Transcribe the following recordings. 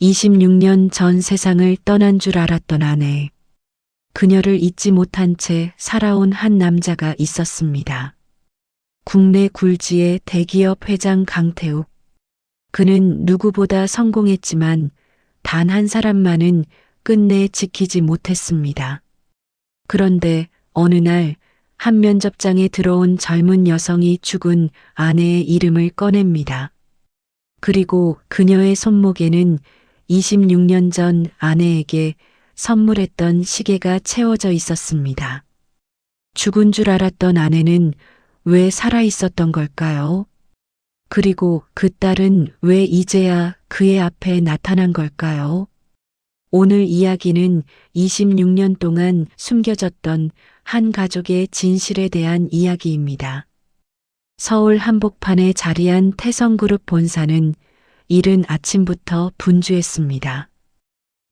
26년 전 세상을 떠난 줄 알았던 아내. 그녀를 잊지 못한 채 살아온 한 남자가 있었습니다. 국내 굴지의 대기업 회장 강태욱. 그는 누구보다 성공했지만 단 한 사람만은 끝내 지키지 못했습니다. 그런데 어느 날 한 면접장에 들어온 젊은 여성이 죽은 아내의 이름을 꺼냅니다. 그리고 그녀의 손목에는 26년 전 아내에게 선물했던 시계가 채워져 있었습니다. 죽은 줄 알았던 아내는 왜 살아 있었던 걸까요? 그리고 그 딸은 왜 이제야 그의 앞에 나타난 걸까요? 오늘 이야기는 26년 동안 숨겨졌던 한 가족의 진실에 대한 이야기입니다. 서울 한복판에 자리한 태성그룹 본사는 이른 아침부터 분주했습니다.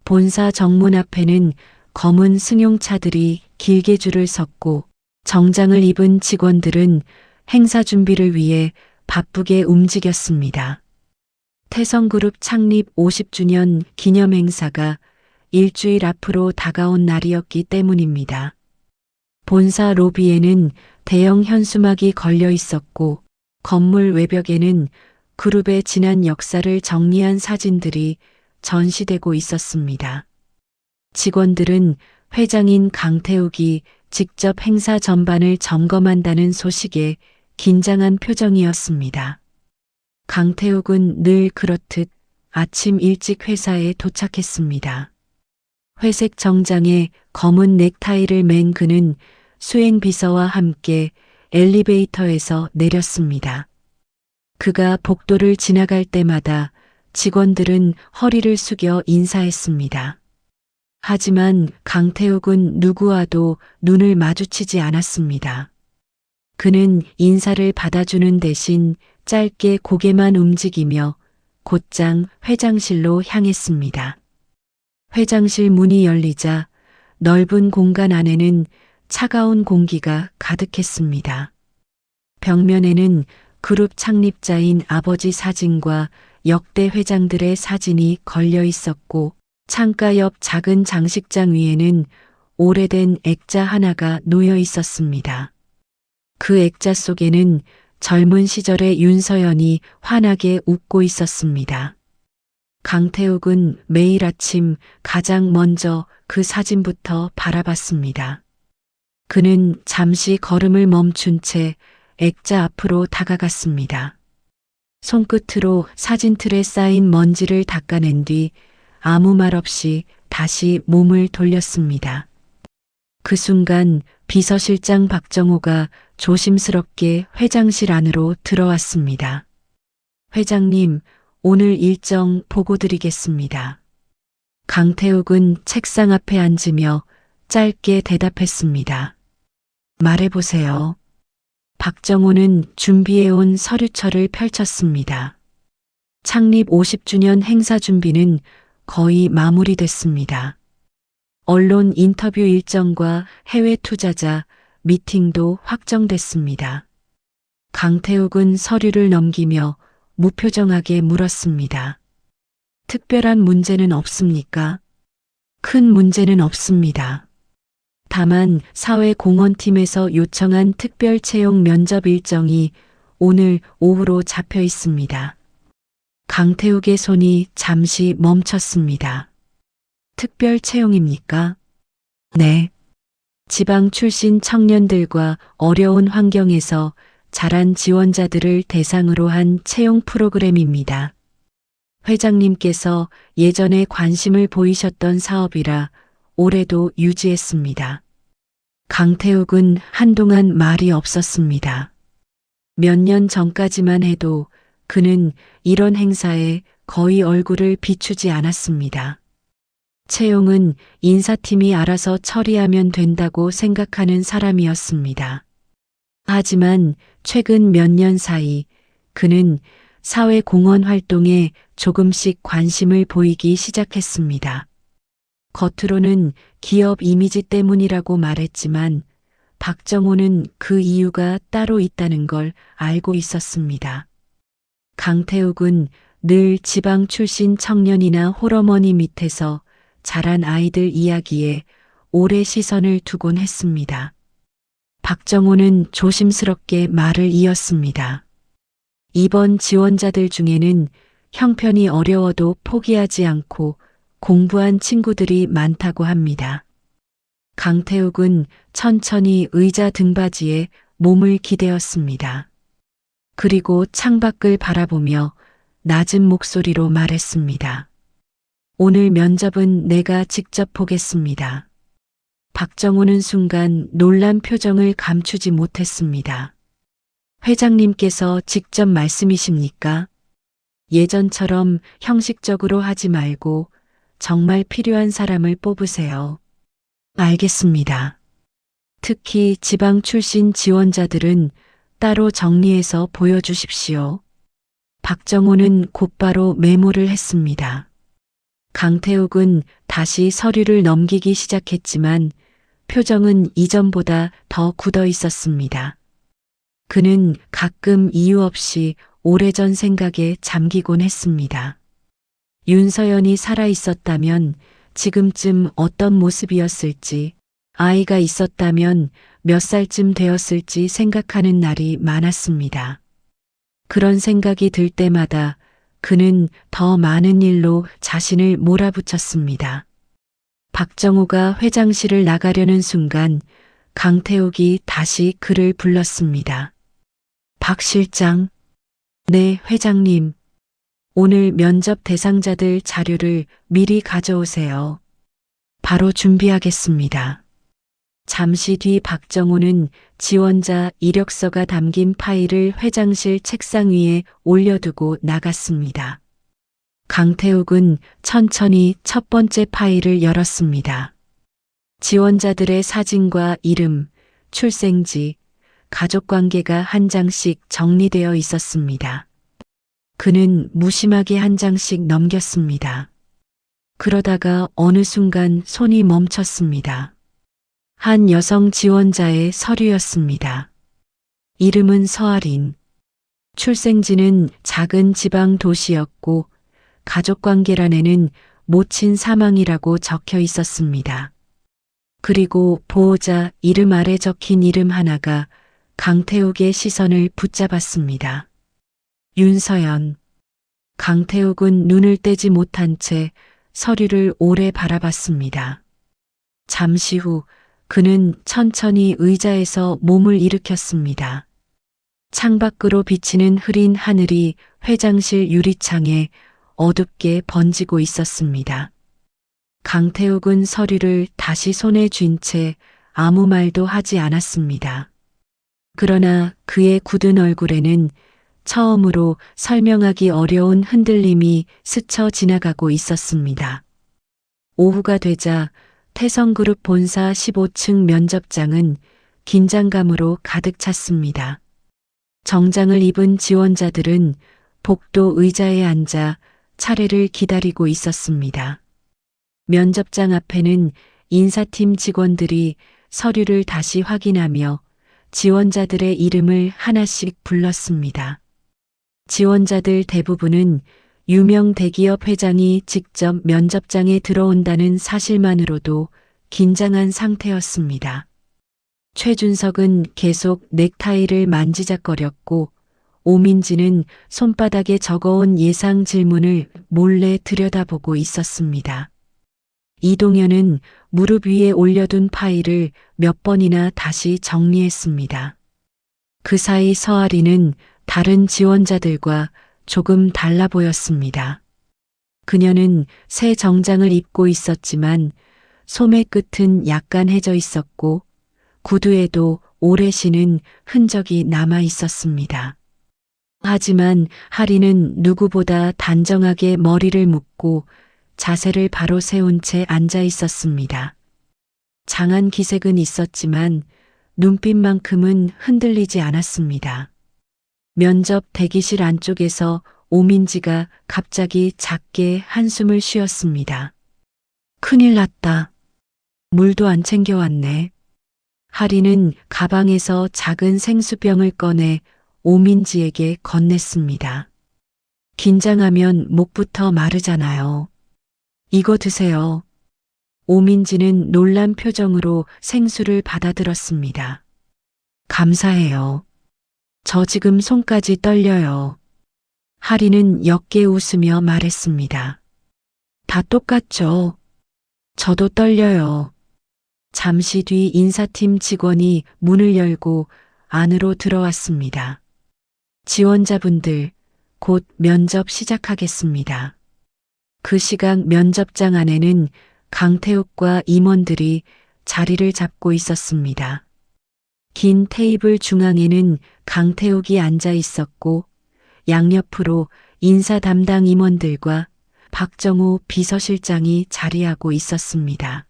본사 정문 앞에는 검은 승용차들이 길게 줄을 섰고 정장을 입은 직원들은 행사 준비를 위해 바쁘게 움직였습니다. 태성그룹 창립 50주년 기념 행사가 일주일 앞으로 다가온 날이었기 때문입니다. 본사 로비에는 대형 현수막이 걸려 있었고 건물 외벽에는 그룹의 지난 역사를 정리한 사진들이 전시되고 있었습니다. 직원들은 회장인 강태욱이 직접 행사 전반을 점검한다는 소식에 긴장한 표정이었습니다. 강태욱은 늘 그렇듯 아침 일찍 회사에 도착했습니다. 회색 정장에 검은 넥타이를 맨 그는 수행비서와 함께 엘리베이터에서 내렸습니다. 그가 복도를 지나갈 때마다 직원들은 허리를 숙여 인사했습니다. 하지만 강태욱은 누구와도 눈을 마주치지 않았습니다. 그는 인사를 받아주는 대신 짧게 고개만 움직이며 곧장 회장실로 향했습니다. 회장실 문이 열리자 넓은 공간 안에는 차가운 공기가 가득했습니다. 벽면에는 그룹 창립자인 아버지 사진과 역대 회장들의 사진이 걸려 있었고 창가 옆 작은 장식장 위에는 오래된 액자 하나가 놓여 있었습니다. 그 액자 속에는 젊은 시절의 윤서연이 환하게 웃고 있었습니다. 강태욱은 매일 아침 가장 먼저 그 사진부터 바라봤습니다. 그는 잠시 걸음을 멈춘 채 액자 앞으로 다가갔습니다. 손끝으로 사진틀에 쌓인 먼지를 닦아낸 뒤 아무 말 없이 다시 몸을 돌렸습니다. 그 순간 비서실장 박정호가 조심스럽게 회장실 안으로 들어왔습니다. 회장님, 오늘 일정 보고 드리겠습니다. 강태욱은 책상 앞에 앉으며 짧게 대답했습니다. 말해보세요. 박정호는 준비해온 서류철을 펼쳤습니다. 창립 50주년 행사 준비는 거의 마무리됐습니다. 언론 인터뷰 일정과 해외 투자자 미팅도 확정됐습니다. 강태욱은 서류를 넘기며 무표정하게 물었습니다. 특별한 문제는 없습니까? 큰 문제는 없습니다. 다만 사회공헌팀에서 요청한 특별 채용 면접 일정이 오늘 오후로 잡혀 있습니다. 강태욱의 손이 잠시 멈췄습니다. 특별 채용입니까? 네. 지방 출신 청년들과 어려운 환경에서 자란 지원자들을 대상으로 한 채용 프로그램입니다. 회장님께서 예전에 관심을 보이셨던 사업이라 올해도 유지했습니다. 강태욱은 한동안 말이 없었습니다. 몇 년 전까지만 해도 그는 이런 행사에 거의 얼굴을 비추지 않았습니다. 채용은 인사팀이 알아서 처리하면 된다고 생각하는 사람이었습니다. 하지만 최근 몇 년 사이 그는 사회공헌 활동에 조금씩 관심을 보이기 시작했습니다. 겉으로는 기업 이미지 때문이라고 말했지만 박정호는 그 이유가 따로 있다는 걸 알고 있었습니다. 강태욱은 늘 지방 출신 청년이나 홀어머니 밑에서 자란 아이들 이야기에 오래 시선을 두곤 했습니다. 박정호는 조심스럽게 말을 이었습니다. 이번 지원자들 중에는 형편이 어려워도 포기하지 않고 공부한 친구들이 많다고 합니다. 강태욱은 천천히 의자 등받이에 몸을 기대었습니다. 그리고 창밖을 바라보며 낮은 목소리로 말했습니다. 오늘 면접은 내가 직접 보겠습니다. 박정호는 순간 놀란 표정을 감추지 못했습니다. 회장님께서 직접 말씀이십니까? 예전처럼 형식적으로 하지 말고 정말 필요한 사람을 뽑으세요. 알겠습니다. 특히 지방 출신 지원자들은 따로 정리해서 보여주십시오. 박정호는 곧바로 메모를 했습니다. 강태욱은 다시 서류를 넘기기 시작했지만 표정은 이전보다 더 굳어 있었습니다. 그는 가끔 이유 없이 오래전 생각에 잠기곤 했습니다. 윤서연이 살아 있었다면 지금쯤 어떤 모습이었을지, 아이가 있었다면 몇 살쯤 되었을지 생각하는 날이 많았습니다. 그런 생각이 들 때마다 그는 더 많은 일로 자신을 몰아붙였습니다. 박정호가 회장실을 나가려는 순간 강태욱이 다시 그를 불렀습니다. 박 실장. 네, 회장님. 오늘 면접 대상자들 자료를 미리 가져오세요. 바로 준비하겠습니다. 잠시 뒤 박정호는 지원자 이력서가 담긴 파일을 회장실 책상 위에 올려두고 나갔습니다. 강태욱은 천천히 첫 번째 파일을 열었습니다. 지원자들의 사진과 이름, 출생지, 가족관계가 한 장씩 정리되어 있었습니다. 그는 무심하게 한 장씩 넘겼습니다. 그러다가 어느 순간 손이 멈췄습니다. 한 여성 지원자의 서류였습니다. 이름은 서아린. 출생지는 작은 지방 도시였고 가족관계란에는 모친 사망이라고 적혀 있었습니다. 그리고 보호자 이름 아래 적힌 이름 하나가 강태욱의 시선을 붙잡았습니다. 윤서연. 강태욱은 눈을 떼지 못한 채 서류를 오래 바라봤습니다. 잠시 후 그는 천천히 의자에서 몸을 일으켰습니다. 창밖으로 비치는 흐린 하늘이 회장실 유리창에 어둡게 번지고 있었습니다. 강태욱은 서류를 다시 손에 쥔 채 아무 말도 하지 않았습니다. 그러나 그의 굳은 얼굴에는 처음으로 설명하기 어려운 흔들림이 스쳐 지나가고 있었습니다. 오후가 되자 태성그룹 본사 15층 면접장은 긴장감으로 가득 찼습니다. 정장을 입은 지원자들은 복도 의자에 앉아 차례를 기다리고 있었습니다. 면접장 앞에는 인사팀 직원들이 서류를 다시 확인하며 지원자들의 이름을 하나씩 불렀습니다. 지원자들 대부분은 유명 대기업 회장이 직접 면접장에 들어온다는 사실만으로도 긴장한 상태였습니다. 최준석은 계속 넥타이를 만지작거렸고 오민지는 손바닥에 적어온 예상 질문을 몰래 들여다보고 있었습니다. 이동현은 무릎 위에 올려둔 파일을 몇 번이나 다시 정리했습니다. 그 사이 서아리는 다른 지원자들과 조금 달라 보였습니다. 그녀는 새 정장을 입고 있었지만 소매 끝은 약간 해져 있었고 구두에도 오래 신은 흔적이 남아 있었습니다. 하지만 하리는 누구보다 단정하게 머리를 묶고 자세를 바로 세운 채 앉아 있었습니다. 장한 기색은 있었지만 눈빛만큼은 흔들리지 않았습니다. 면접 대기실 안쪽에서 오민지가 갑자기 작게 한숨을 쉬었습니다. 큰일 났다. 물도 안 챙겨왔네. 하리는 가방에서 작은 생수병을 꺼내 오민지에게 건넸습니다. 긴장하면 목부터 마르잖아요. 이거 드세요. 오민지는 놀란 표정으로 생수를 받아들었습니다. 감사해요. 저 지금 손까지 떨려요. 하리는 역게 웃으며 말했습니다. 다 똑같죠. 저도 떨려요. 잠시 뒤 인사팀 직원이 문을 열고 안으로 들어왔습니다. 지원자분들, 곧 면접 시작하겠습니다. 그 시각 면접장 안에는 강태욱과 임원들이 자리를 잡고 있었습니다. 긴 테이블 중앙에는 강태욱이 앉아 있었고 양옆으로 인사 담당 임원들과 박정우 비서실장이 자리하고 있었습니다.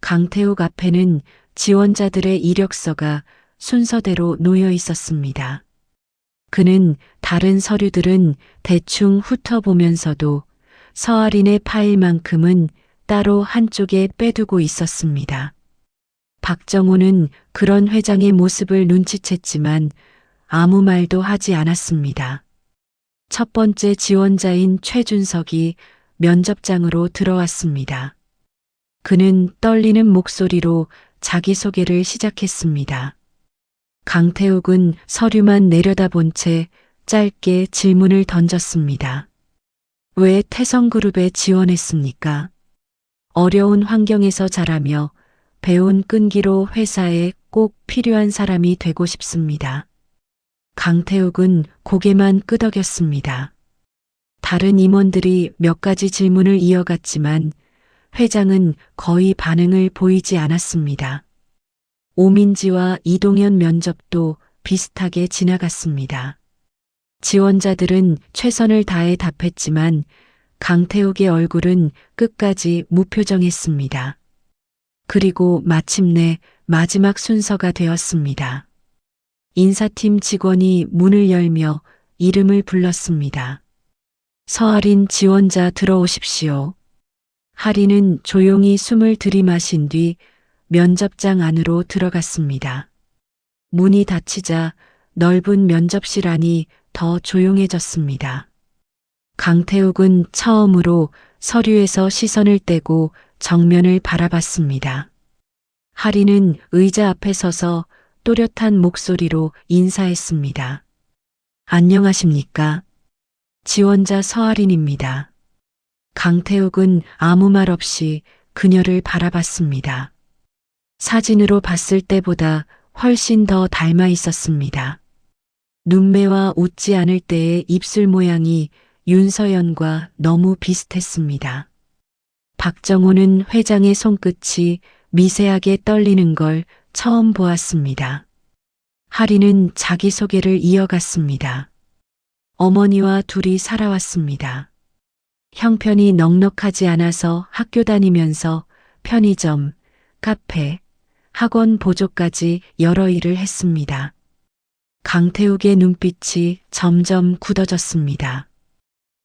강태욱 앞에는 지원자들의 이력서가 순서대로 놓여 있었습니다. 그는 다른 서류들은 대충 훑어보면서도 서아린의 파일만큼은 따로 한쪽에 빼두고 있었습니다. 박정우는 그런 회장의 모습을 눈치챘지만 아무 말도 하지 않았습니다. 첫 번째 지원자인 최준석이 면접장으로 들어왔습니다. 그는 떨리는 목소리로 자기소개를 시작했습니다. 강태욱은 서류만 내려다본 채 짧게 질문을 던졌습니다. 왜 태성그룹에 지원했습니까? 어려운 환경에서 자라며 배운 끈기로 회사에 꼭 필요한 사람이 되고 싶습니다. 강태욱은 고개만 끄덕였습니다. 다른 임원들이 몇 가지 질문을 이어갔지만 회장은 거의 반응을 보이지 않았습니다. 오민지와 이동현 면접도 비슷하게 지나갔습니다. 지원자들은 최선을 다해 답했지만 강태욱의 얼굴은 끝까지 무표정했습니다. 그리고 마침내 마지막 순서가 되었습니다. 인사팀 직원이 문을 열며 이름을 불렀습니다. 서아린 지원자 들어오십시오. 하리는 조용히 숨을 들이마신 뒤 면접장 안으로 들어갔습니다. 문이 닫히자 넓은 면접실 안이 더 조용해졌습니다. 강태욱은 처음으로 서류에서 시선을 떼고 정면을 바라봤습니다. 하리는 의자 앞에 서서 또렷한 목소리로 인사했습니다. 안녕하십니까? 지원자 서아린입니다. 강태욱은 아무 말 없이 그녀를 바라봤습니다. 사진으로 봤을 때보다 훨씬 더 닮아 있었습니다. 눈매와 웃지 않을 때의 입술 모양이 윤서연과 너무 비슷했습니다. 박정우는 회장의 손끝이 미세하게 떨리는 걸 처음 보았습니다. 하리는 자기소개를 이어갔습니다. 어머니와 둘이 살아왔습니다. 형편이 넉넉하지 않아서 학교 다니면서 편의점, 카페, 학원 보조까지 여러 일을 했습니다. 강태욱의 눈빛이 점점 굳어졌습니다.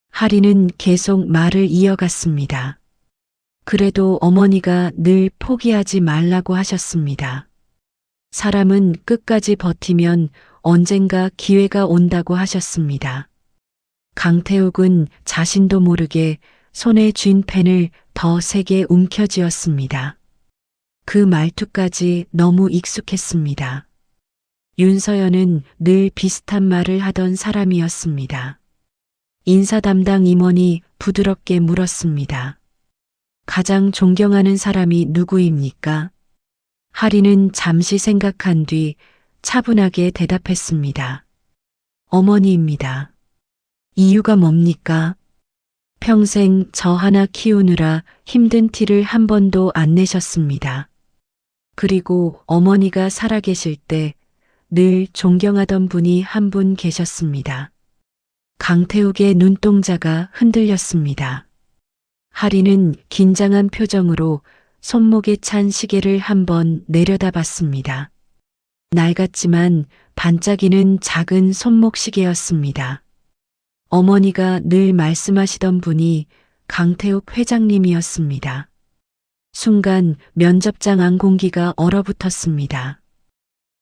하리는 계속 말을 이어갔습니다. 그래도 어머니가 늘 포기하지 말라고 하셨습니다. 사람은 끝까지 버티면 언젠가 기회가 온다고 하셨습니다. 강태욱은 자신도 모르게 손에 쥔 펜을 더 세게 움켜쥐었습니다. 그 말투까지 너무 익숙했습니다. 윤서연은 늘 비슷한 말을 하던 사람이었습니다. 인사 담당 임원이 부드럽게 물었습니다. 가장 존경하는 사람이 누구입니까? 하리는 잠시 생각한 뒤 차분하게 대답했습니다. 어머니입니다. 이유가 뭡니까? 평생 저 하나 키우느라 힘든 티를 한 번도 안 내셨습니다. 그리고 어머니가 살아계실 때 늘 존경하던 분이 한 분 계셨습니다. 강태욱의 눈동자가 흔들렸습니다. 하리는 긴장한 표정으로 손목에 찬 시계를 한번 내려다봤습니다. 낡았지만 반짝이는 작은 손목 시계였습니다. 어머니가 늘 말씀하시던 분이 강태욱 회장님이었습니다. 순간 면접장 안 공기가 얼어붙었습니다.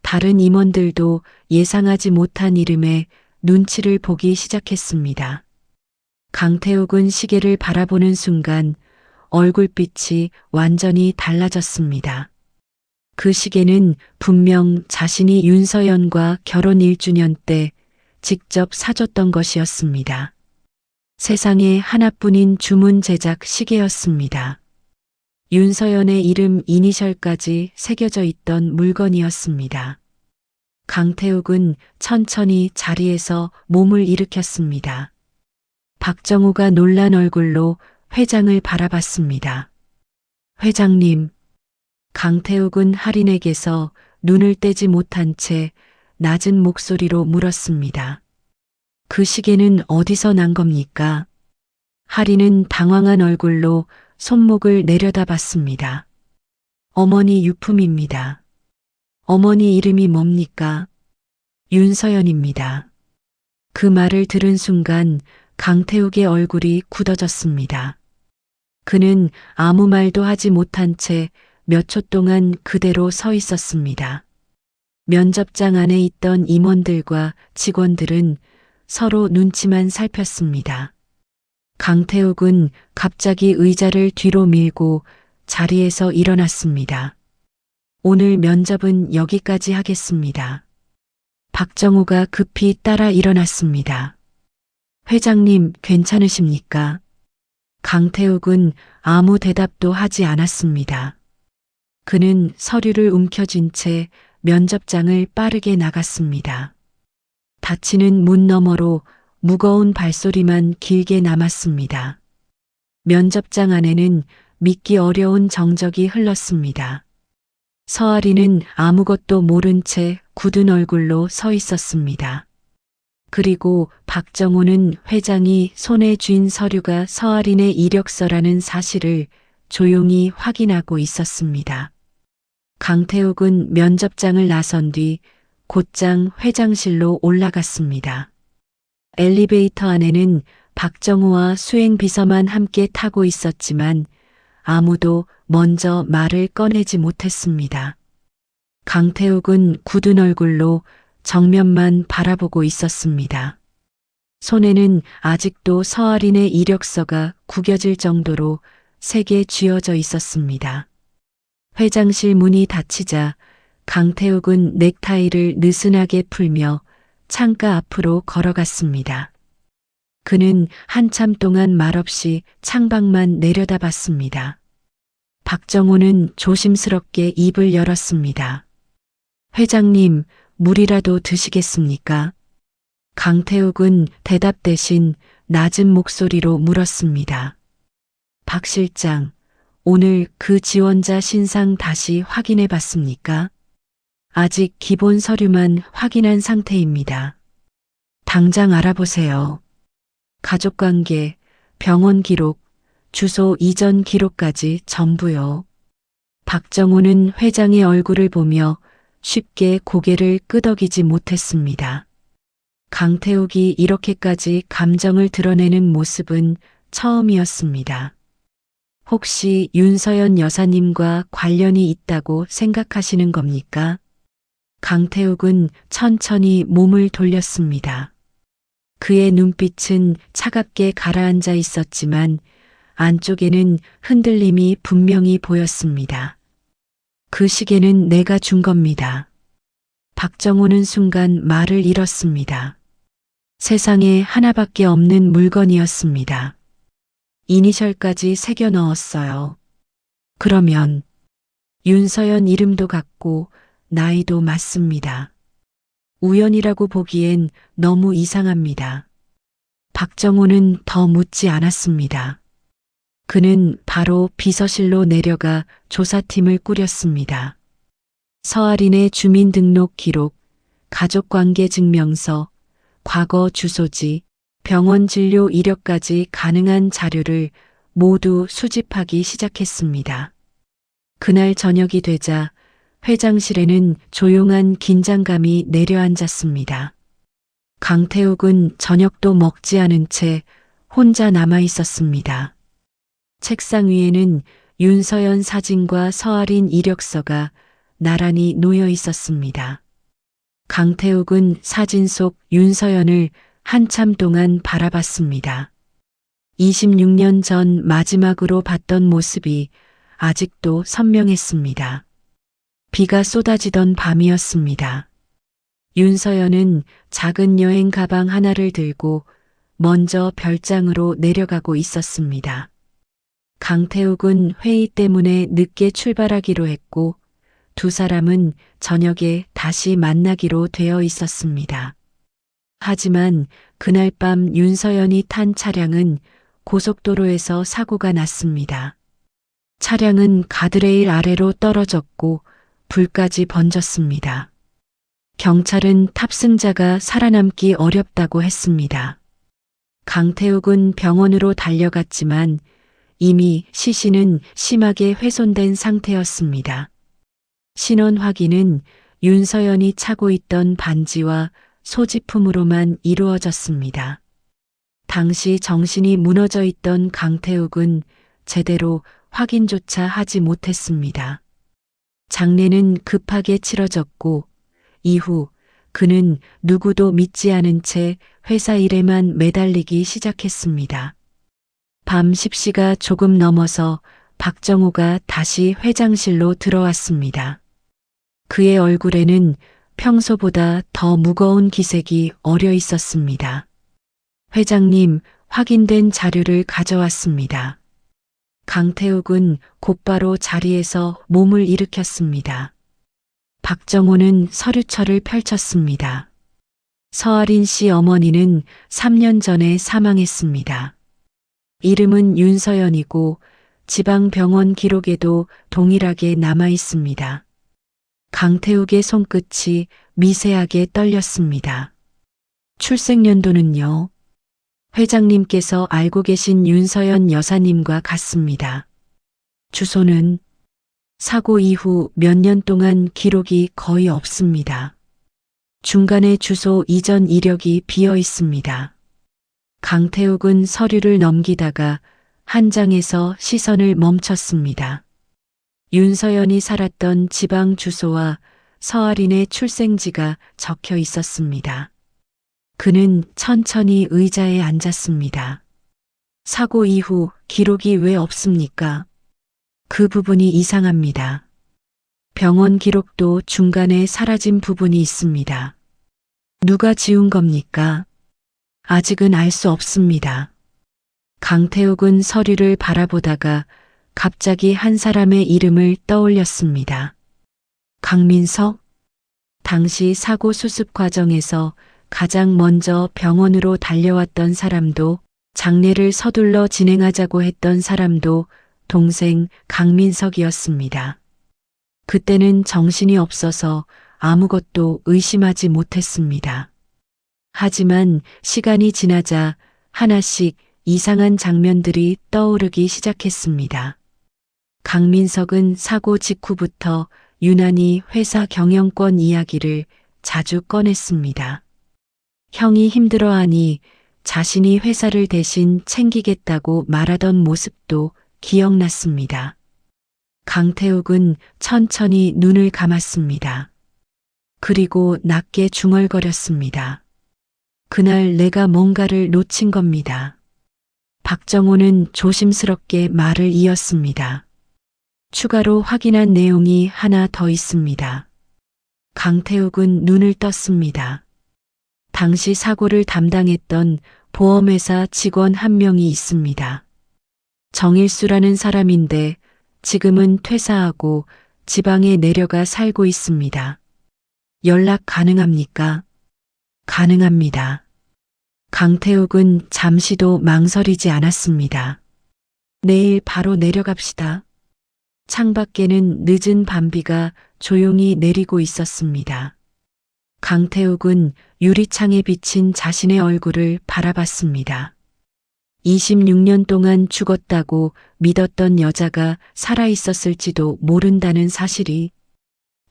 다른 임원들도 예상하지 못한 이름에 눈치를 보기 시작했습니다. 강태욱은 시계를 바라보는 순간 얼굴빛이 완전히 달라졌습니다. 그 시계는 분명 자신이 윤서연과 결혼 1주년 때 직접 사줬던 것이었습니다. 세상에 하나뿐인 주문 제작 시계였습니다. 윤서연의 이름 이니셜까지 새겨져 있던 물건이었습니다. 강태욱은 천천히 자리에서 몸을 일으켰습니다. 박정우가 놀란 얼굴로 회장을 바라봤습니다. 회장님, 강태욱은 할인에게서 눈을 떼지 못한 채 낮은 목소리로 물었습니다. 그 시계는 어디서 난 겁니까? 할인은 당황한 얼굴로 손목을 내려다봤습니다. 어머니 유품입니다. 어머니 이름이 뭡니까? 윤서연입니다. 그 말을 들은 순간 강태욱의 얼굴이 굳어졌습니다. 그는 아무 말도 하지 못한 채 몇 초 동안 그대로 서 있었습니다. 면접장 안에 있던 임원들과 직원들은 서로 눈치만 살폈습니다. 강태욱은 갑자기 의자를 뒤로 밀고 자리에서 일어났습니다. 오늘 면접은 여기까지 하겠습니다. 박정우가 급히 따라 일어났습니다. 회장님, 괜찮으십니까? 강태욱은 아무 대답도 하지 않았습니다. 그는 서류를 움켜쥔 채 면접장을 빠르게 나갔습니다. 닫히는 문 너머로 무거운 발소리만 길게 남았습니다. 면접장 안에는 믿기 어려운 정적이 흘렀습니다. 서아리는 아무것도 모른 채 굳은 얼굴로 서 있었습니다. 그리고 박정우는 회장이 손에 쥔 서류가 서아린의 이력서라는 사실을 조용히 확인하고 있었습니다. 강태욱은 면접장을 나선 뒤 곧장 회장실로 올라갔습니다. 엘리베이터 안에는 박정우와 수행비서만 함께 타고 있었지만 아무도 먼저 말을 꺼내지 못했습니다. 강태욱은 굳은 얼굴로 정면만 바라보고 있었습니다. 손에는 아직도 서아린의 이력서가 구겨질 정도로 세게 쥐어져 있었습니다. 회장실 문이 닫히자 강태욱은 넥타이를 느슨하게 풀며 창가 앞으로 걸어갔습니다. 그는 한참 동안 말없이 창밖만 내려다봤습니다. 박정우는 조심스럽게 입을 열었습니다. 회장님, 물이라도 드시겠습니까? 강태욱은 대답 대신 낮은 목소리로 물었습니다. 박 실장, 오늘 그 지원자 신상 다시 확인해 봤습니까? 아직 기본 서류만 확인한 상태입니다. 당장 알아보세요. 가족관계, 병원 기록, 주소 이전 기록까지 전부요. 박정우는 회장의 얼굴을 보며 쉽게 고개를 끄덕이지 못했습니다. 강태욱이 이렇게까지 감정을 드러내는 모습은 처음이었습니다. 혹시 윤서연 여사님과 관련이 있다고 생각하시는 겁니까? 강태욱은 천천히 몸을 돌렸습니다. 그의 눈빛은 차갑게 가라앉아 있었지만 안쪽에는 흔들림이 분명히 보였습니다. 그 시계는 내가 준 겁니다. 박정우는 순간 말을 잃었습니다. 세상에 하나밖에 없는 물건이었습니다. 이니셜까지 새겨 넣었어요. 그러면 윤서연 이름도 같고 나이도 맞습니다. 우연이라고 보기엔 너무 이상합니다. 박정우는 더 묻지 않았습니다. 그는 바로 비서실로 내려가 조사팀을 꾸렸습니다. 서아린의 주민등록 기록, 가족관계 증명서, 과거 주소지, 병원 진료 이력까지 가능한 자료를 모두 수집하기 시작했습니다. 그날 저녁이 되자 회장실에는 조용한 긴장감이 내려앉았습니다. 강태욱은 저녁도 먹지 않은 채 혼자 남아 있었습니다. 책상 위에는 윤서연 사진과 서아린 이력서가 나란히 놓여 있었습니다. 강태욱은 사진 속 윤서연을 한참 동안 바라봤습니다. 26년 전 마지막으로 봤던 모습이 아직도 선명했습니다. 비가 쏟아지던 밤이었습니다. 윤서연은 작은 여행 가방 하나를 들고 먼저 별장으로 내려가고 있었습니다. 강태욱은 회의 때문에 늦게 출발하기로 했고 두 사람은 저녁에 다시 만나기로 되어 있었습니다. 하지만 그날 밤 윤서연이 탄 차량은 고속도로에서 사고가 났습니다. 차량은 가드레일 아래로 떨어졌고 불까지 번졌습니다. 경찰은 탑승자가 살아남기 어렵다고 했습니다. 강태욱은 병원으로 달려갔지만 이미 시신은 심하게 훼손된 상태였습니다. 신원 확인은 윤서연이 차고 있던 반지와 소지품으로만 이루어졌습니다. 당시 정신이 무너져 있던 강태욱은 제대로 확인조차 하지 못했습니다. 장례는 급하게 치러졌고 이후 그는 누구도 믿지 않은 채 회사 일에만 매달리기 시작했습니다. 밤 10시가 조금 넘어서 박정호가 다시 회장실로 들어왔습니다. 그의 얼굴에는 평소보다 더 무거운 기색이 어려 있었습니다. 회장님, 확인된 자료를 가져왔습니다. 강태욱은 곧바로 자리에서 몸을 일으켰습니다. 박정호는 서류철을 펼쳤습니다. 서아린 씨 어머니는 3년 전에 사망했습니다. 이름은 윤서연이고 지방병원 기록에도 동일하게 남아 있습니다. 강태욱의 손끝이 미세하게 떨렸습니다. 출생연도는요? 회장님께서 알고 계신 윤서연 여사님과 같습니다. 주소는? 사고 이후 몇 년 동안 기록이 거의 없습니다. 중간에 주소 이전 이력이 비어 있습니다. 강태욱은 서류를 넘기다가 한 장에서 시선을 멈췄습니다. 윤서연이 살았던 지방 주소와 서아린의 출생지가 적혀 있었습니다. 그는 천천히 의자에 앉았습니다. 사고 이후 기록이 왜 없습니까? 그 부분이 이상합니다. 병원 기록도 중간에 사라진 부분이 있습니다. 누가 지운 겁니까? 아직은 알 수 없습니다. 강태욱은 서류를 바라보다가 갑자기 한 사람의 이름을 떠올렸습니다. 강민석? 당시 사고 수습 과정에서 가장 먼저 병원으로 달려왔던 사람도 장례를 서둘러 진행하자고 했던 사람도 동생 강민석이었습니다. 그때는 정신이 없어서 아무것도 의심하지 못했습니다. 하지만 시간이 지나자 하나씩 이상한 장면들이 떠오르기 시작했습니다. 강민석은 사고 직후부터 유난히 회사 경영권 이야기를 자주 꺼냈습니다. 형이 힘들어하니 자신이 회사를 대신 챙기겠다고 말하던 모습도 기억났습니다. 강태욱은 천천히 눈을 감았습니다. 그리고 낮게 중얼거렸습니다. 그날 내가 뭔가를 놓친 겁니다. 박정호는 조심스럽게 말을 이었습니다. 추가로 확인한 내용이 하나 더 있습니다. 강태욱은 눈을 떴습니다. 당시 사고를 담당했던 보험회사 직원 한 명이 있습니다. 정일수라는 사람인데 지금은 퇴사하고 지방에 내려가 살고 있습니다. 연락 가능합니까? 가능합니다. 강태욱은 잠시도 망설이지 않았습니다. 내일 바로 내려갑시다. 창밖에는 늦은 밤비가 조용히 내리고 있었습니다. 강태욱은 유리창에 비친 자신의 얼굴을 바라봤습니다. 26년 동안 죽었다고 믿었던 여자가 살아있었을지도 모른다는 사실이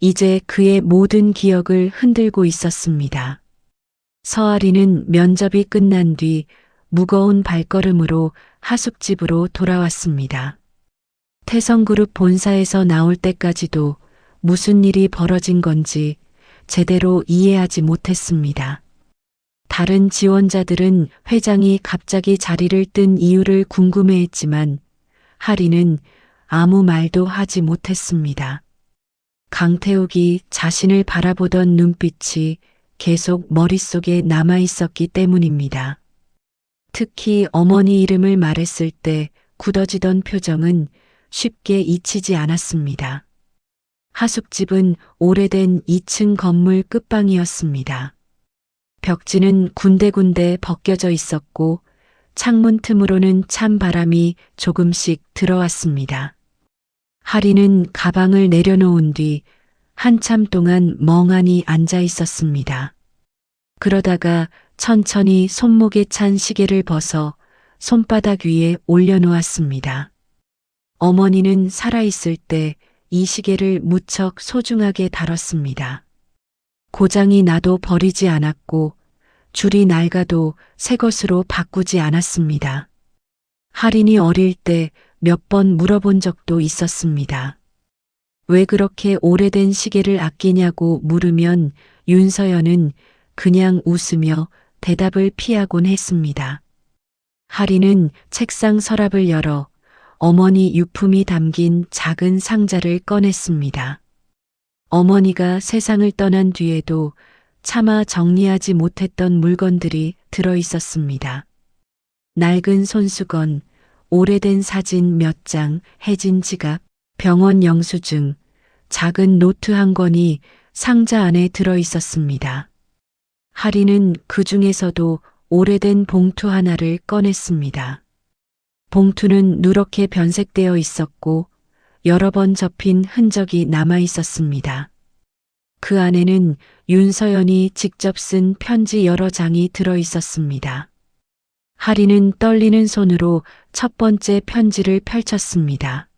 이제 그의 모든 기억을 흔들고 있었습니다. 서아린은 면접이 끝난 뒤 무거운 발걸음으로 하숙집으로 돌아왔습니다. 태성그룹 본사에서 나올 때까지도 무슨 일이 벌어진 건지 제대로 이해하지 못했습니다. 다른 지원자들은 회장이 갑자기 자리를 뜬 이유를 궁금해했지만 하리는 아무 말도 하지 못했습니다. 강태욱이 자신을 바라보던 눈빛이 계속 머릿속에 남아 있었기 때문입니다. 특히 어머니 이름을 말했을 때 굳어지던 표정은 쉽게 잊히지 않았습니다. 하숙집은 오래된 2층 건물 끝방이었습니다. 벽지는 군데군데 벗겨져 있었고 창문 틈으로는 찬 바람이 조금씩 들어왔습니다. 하리는 가방을 내려놓은 뒤 한참 동안 멍하니 앉아 있었습니다. 그러다가 천천히 손목에 찬 시계를 벗어 손바닥 위에 올려놓았습니다. 어머니는 살아있을 때 이 시계를 무척 소중하게 다뤘습니다. 고장이 나도 버리지 않았고 줄이 낡아도 새 것으로 바꾸지 않았습니다. 할인이 어릴 때 몇 번 물어본 적도 있었습니다. 왜 그렇게 오래된 시계를 아끼냐고 물으면 윤서연은 그냥 웃으며 대답을 피하곤 했습니다. 할인은 책상 서랍을 열어 어머니 유품이 담긴 작은 상자를 꺼냈습니다. 어머니가 세상을 떠난 뒤에도 차마 정리하지 못했던 물건들이 들어 있었습니다. 낡은 손수건, 오래된 사진 몇 장, 해진 지갑, 병원 영수증, 작은 노트 한 권이 상자 안에 들어 있었습니다. 하리는 그 중에서도 오래된 봉투 하나를 꺼냈습니다. 봉투는 누렇게 변색되어 있었고 여러 번 접힌 흔적이 남아 있었습니다. 그 안에는 윤서연이 직접 쓴 편지 여러 장이 들어 있었습니다. 하리는 떨리는 손으로 첫 번째 편지를 펼쳤습니다.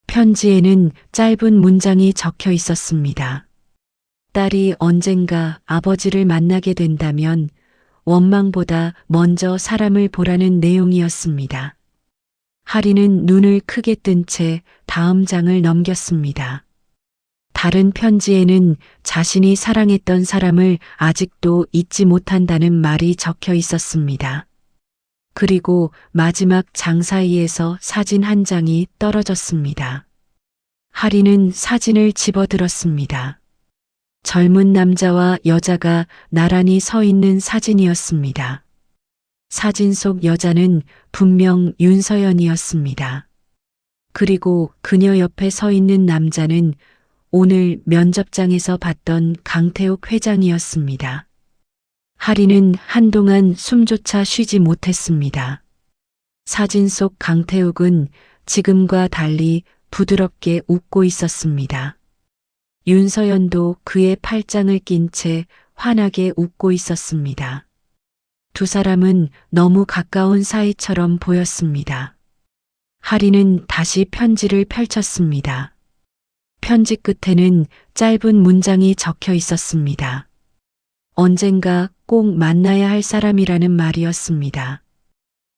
편지에는 짧은 문장이 적혀 있었습니다. 딸이 언젠가 아버지를 만나게 된다면 원망보다 먼저 사람을 보라는 내용이었습니다. 하리는 눈을 크게 뜬 채 다음 장을 넘겼습니다. 다른 편지에는 자신이 사랑했던 사람을 아직도 잊지 못한다는 말이 적혀 있었습니다. 그리고 마지막 장 사이에서 사진 한 장이 떨어졌습니다. 하리는 사진을 집어들었습니다. 젊은 남자와 여자가 나란히 서 있는 사진이었습니다. 사진 속 여자는 분명 윤서연이었습니다. 그리고 그녀 옆에 서 있는 남자는 오늘 면접장에서 봤던 강태욱 회장이었습니다. 하리는 한동안 숨조차 쉬지 못했습니다. 사진 속 강태욱은 지금과 달리 부드럽게 웃고 있었습니다. 윤서연도 그의 팔짱을 낀 채 환하게 웃고 있었습니다. 두 사람은 너무 가까운 사이처럼 보였습니다. 하리는 다시 편지를 펼쳤습니다. 편지 끝에는 짧은 문장이 적혀 있었습니다. 언젠가 꼭 만나야 할 사람이라는 말이었습니다.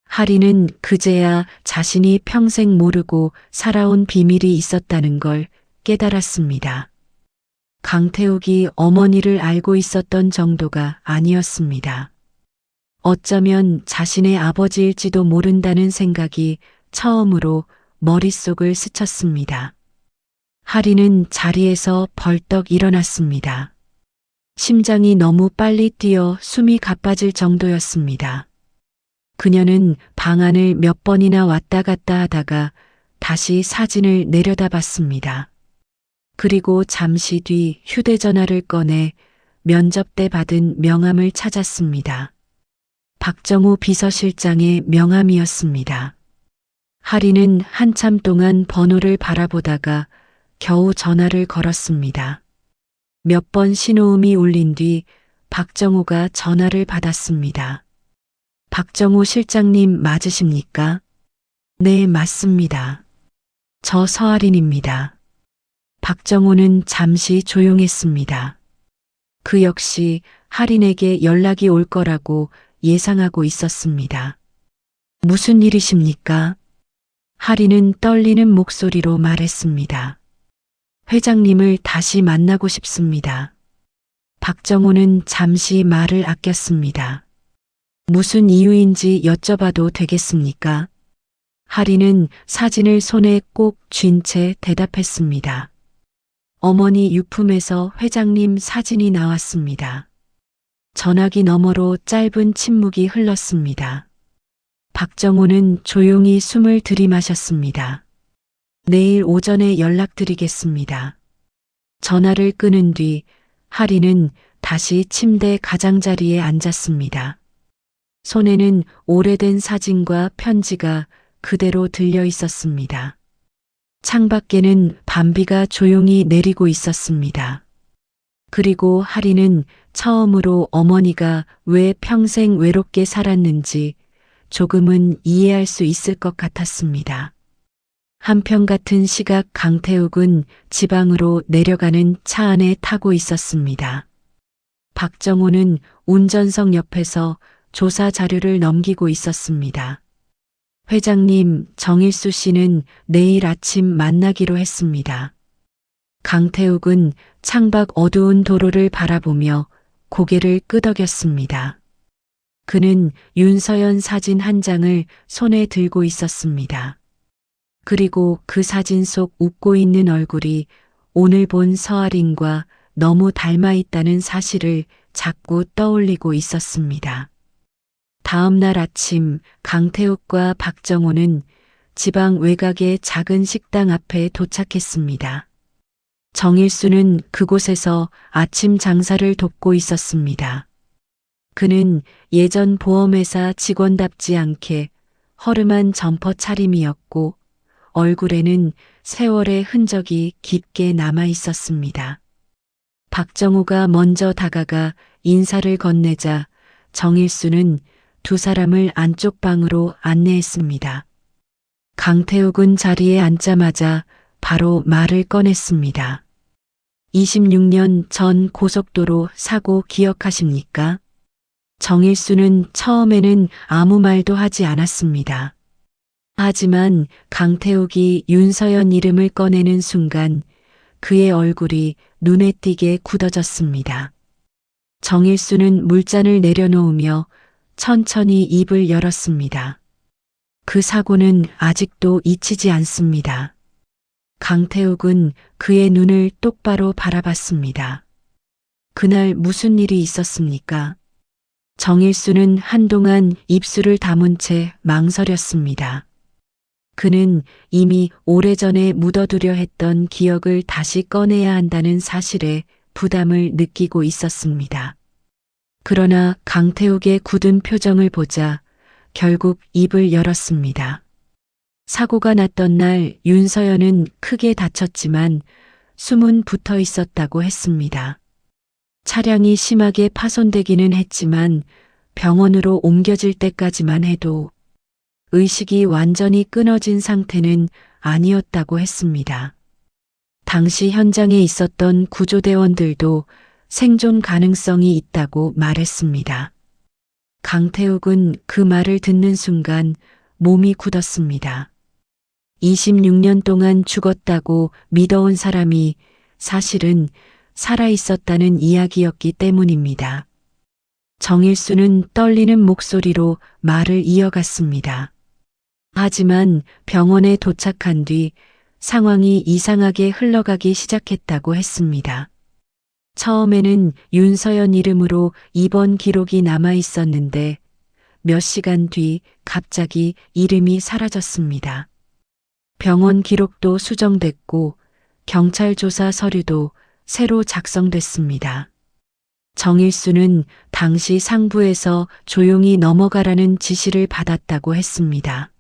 하리는 그제야 자신이 평생 모르고 살아온 비밀이 있었다는 걸 깨달았습니다. 강태욱이 어머니를 알고 있었던 정도가 아니었습니다. 어쩌면 자신의 아버지일지도 모른다는 생각이 처음으로 머릿속을 스쳤습니다. 하리는 자리에서 벌떡 일어났습니다. 심장이 너무 빨리 뛰어 숨이 가빠질 정도였습니다. 그녀는 방 안을 몇 번이나 왔다 갔다 하다가 다시 사진을 내려다봤습니다. 그리고 잠시 뒤 휴대전화를 꺼내 면접 때 받은 명함을 찾았습니다. 박정우 비서실장의 명함이었습니다. 하리는 한참 동안 번호를 바라보다가 겨우 전화를 걸었습니다. 몇 번 신호음이 울린 뒤 박정우가 전화를 받았습니다. 박정우 실장님 맞으십니까? 네, 맞습니다. 저 서아린입니다. 박정우는 잠시 조용했습니다. 그 역시 하린에게 연락이 올 거라고 예상하고 있었습니다. 무슨 일이십니까? 하린은 떨리는 목소리로 말했습니다. 회장님을 다시 만나고 싶습니다. 박정호는 잠시 말을 아꼈습니다. 무슨 이유인지 여쭤봐도 되겠습니까? 하리는 사진을 손에 꼭 쥔 채 대답했습니다. 어머니 유품에서 회장님 사진이 나왔습니다. 전화기 너머로 짧은 침묵이 흘렀습니다. 박정호는 조용히 숨을 들이마셨습니다. 내일 오전에 연락드리겠습니다. 전화를 끊은 뒤 하리는 다시 침대 가장자리에 앉았습니다. 손에는 오래된 사진과 편지가 그대로 들려 있었습니다. 창밖에는 밤비가 조용히 내리고 있었습니다. 그리고 하리는 처음으로 어머니가 왜 평생 외롭게 살았는지 조금은 이해할 수 있을 것 같았습니다. 한편같은 시각 강태욱은 지방으로 내려가는 차 안에 타고 있었습니다. 박정호는 운전석 옆에서 조사 자료를 넘기고 있었습니다. 회장님, 정일수 씨는 내일 아침 만나기로 했습니다. 강태욱은 창밖 어두운 도로를 바라보며 고개를 끄덕였습니다. 그는 윤서연 사진 한 장을 손에 들고 있었습니다. 그리고 그 사진 속 웃고 있는 얼굴이 오늘 본 서아린과 너무 닮아 있다는 사실을 자꾸 떠올리고 있었습니다. 다음 날 아침 강태욱과 박정호는 지방 외곽의 작은 식당 앞에 도착했습니다. 정일수는 그곳에서 아침 장사를 돕고 있었습니다. 그는 예전 보험회사 직원답지 않게 허름한 점퍼 차림이었고 얼굴에는 세월의 흔적이 깊게 남아 있었습니다. 박정호가 먼저 다가가 인사를 건네자 정일수는 두 사람을 안쪽 방으로 안내했습니다. 강태욱은 자리에 앉자마자 바로 말을 꺼냈습니다. 26년 전 고속도로 사고 기억하십니까? 정일수는 처음에는 아무 말도 하지 않았습니다. 하지만 강태욱이 윤서연 이름을 꺼내는 순간 그의 얼굴이 눈에 띄게 굳어졌습니다. 정일수는 물잔을 내려놓으며 천천히 입을 열었습니다. 그 사고는 아직도 잊히지 않습니다. 강태욱은 그의 눈을 똑바로 바라봤습니다. 그날 무슨 일이 있었습니까? 정일수는 한동안 입술을 다문 채 망설였습니다. 그는 이미 오래전에 묻어두려 했던 기억을 다시 꺼내야 한다는 사실에 부담을 느끼고 있었습니다. 그러나 강태욱의 굳은 표정을 보자 결국 입을 열었습니다. 사고가 났던 날 윤서연은 크게 다쳤지만 숨은 붙어 있었다고 했습니다. 차량이 심하게 파손되기는 했지만 병원으로 옮겨질 때까지만 해도 의식이 완전히 끊어진 상태는 아니었다고 했습니다. 당시 현장에 있었던 구조대원들도 생존 가능성이 있다고 말했습니다. 강태욱은 그 말을 듣는 순간 몸이 굳었습니다. 26년 동안 죽었다고 믿어온 사람이 사실은 살아있었다는 이야기였기 때문입니다. 정일수는 떨리는 목소리로 말을 이어갔습니다. 하지만 병원에 도착한 뒤 상황이 이상하게 흘러가기 시작했다고 했습니다. 처음에는 윤서연 이름으로 입원 기록이 남아 있었는데 몇 시간 뒤 갑자기 이름이 사라졌습니다. 병원 기록도 수정됐고 경찰 조사 서류도 새로 작성됐습니다. 정일수는 당시 상부에서 조용히 넘어가라는 지시를 받았다고 했습니다.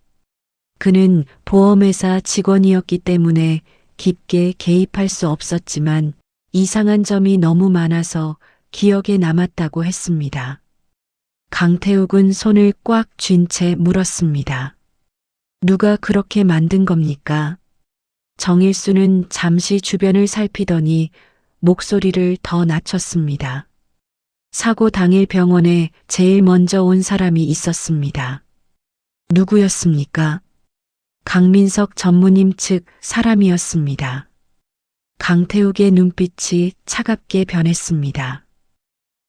그는 보험회사 직원이었기 때문에 깊게 개입할 수 없었지만 이상한 점이 너무 많아서 기억에 남았다고 했습니다. 강태욱은 손을 꽉 쥔 채 물었습니다. 누가 그렇게 만든 겁니까? 정일수는 잠시 주변을 살피더니 목소리를 더 낮췄습니다. 사고 당일 병원에 제일 먼저 온 사람이 있었습니다. 누구였습니까? 강민석 전무님 측 사람이었습니다. 강태욱의 눈빛이 차갑게 변했습니다.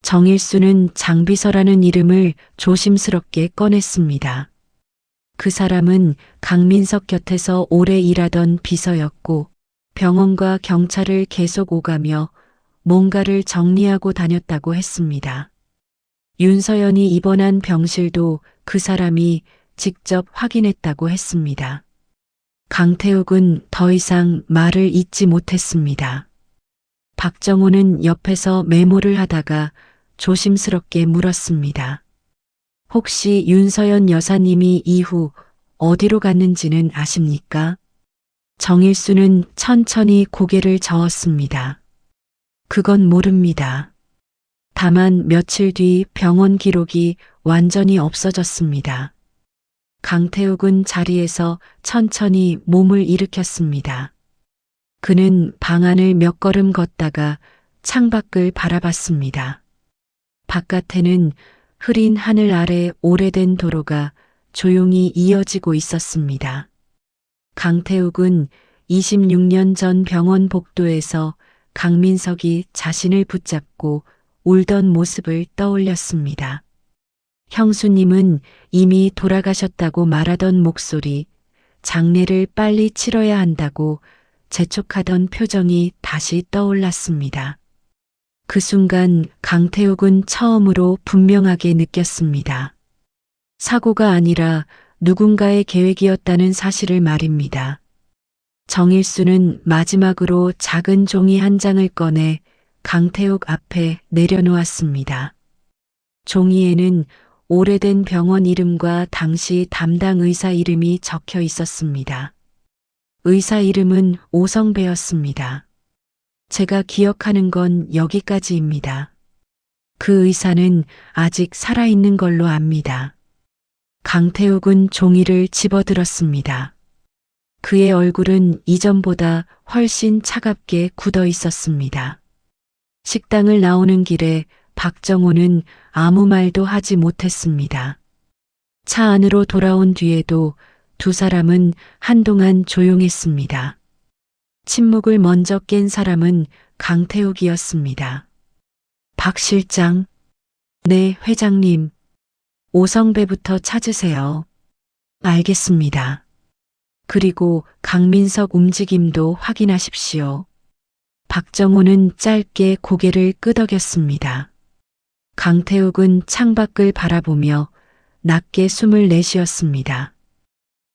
정일수는 장비서라는 이름을 조심스럽게 꺼냈습니다. 그 사람은 강민석 곁에서 오래 일하던 비서였고 병원과 경찰을 계속 오가며 뭔가를 정리하고 다녔다고 했습니다. 윤서연이 입원한 병실도 그 사람이 직접 확인했다고 했습니다. 강태욱은 더 이상 말을 잇지 못했습니다. 박정호는 옆에서 메모를 하다가 조심스럽게 물었습니다. 혹시 윤서연 여사님이 이후 어디로 갔는지는 아십니까? 정일수는 천천히 고개를 저었습니다. 그건 모릅니다. 다만 며칠 뒤 병원 기록이 완전히 없어졌습니다. 강태욱은 자리에서 천천히 몸을 일으켰습니다. 그는 방 안을 몇 걸음 걷다가 창밖을 바라봤습니다. 바깥에는 흐린 하늘 아래 오래된 도로가 조용히 이어지고 있었습니다. 강태욱은 26년 전 병원 복도에서 강민석이 자신을 붙잡고 울던 모습을 떠올렸습니다. 형수님은 이미 돌아가셨다고 말하던 목소리, 장례를 빨리 치러야 한다고 재촉하던 표정이 다시 떠올랐습니다. 그 순간 강태욱은 처음으로 분명하게 느꼈습니다. 사고가 아니라 누군가의 계획이었다는 사실을 말입니다. 정일수는 마지막으로 작은 종이 한 장을 꺼내 강태욱 앞에 내려놓았습니다. 종이에는 오래된 병원 이름과 당시 담당 의사 이름이 적혀 있었습니다. 의사 이름은 오성배였습니다. 제가 기억하는 건 여기까지입니다. 그 의사는 아직 살아있는 걸로 압니다. 강태욱은 종이를 집어들었습니다. 그의 얼굴은 이전보다 훨씬 차갑게 굳어 있었습니다. 식당을 나오는 길에 박정호는 아무 말도 하지 못했습니다. 차 안으로 돌아온 뒤에도 두 사람은 한동안 조용했습니다. 침묵을 먼저 깬 사람은 강태욱이었습니다. 박 실장. 네, 회장님. 오성배부터 찾으세요. 알겠습니다. 그리고 강민석 움직임도 확인하십시오. 박정호는 짧게 고개를 끄덕였습니다. 강태욱은 창밖을 바라보며 낮게 숨을 내쉬었습니다.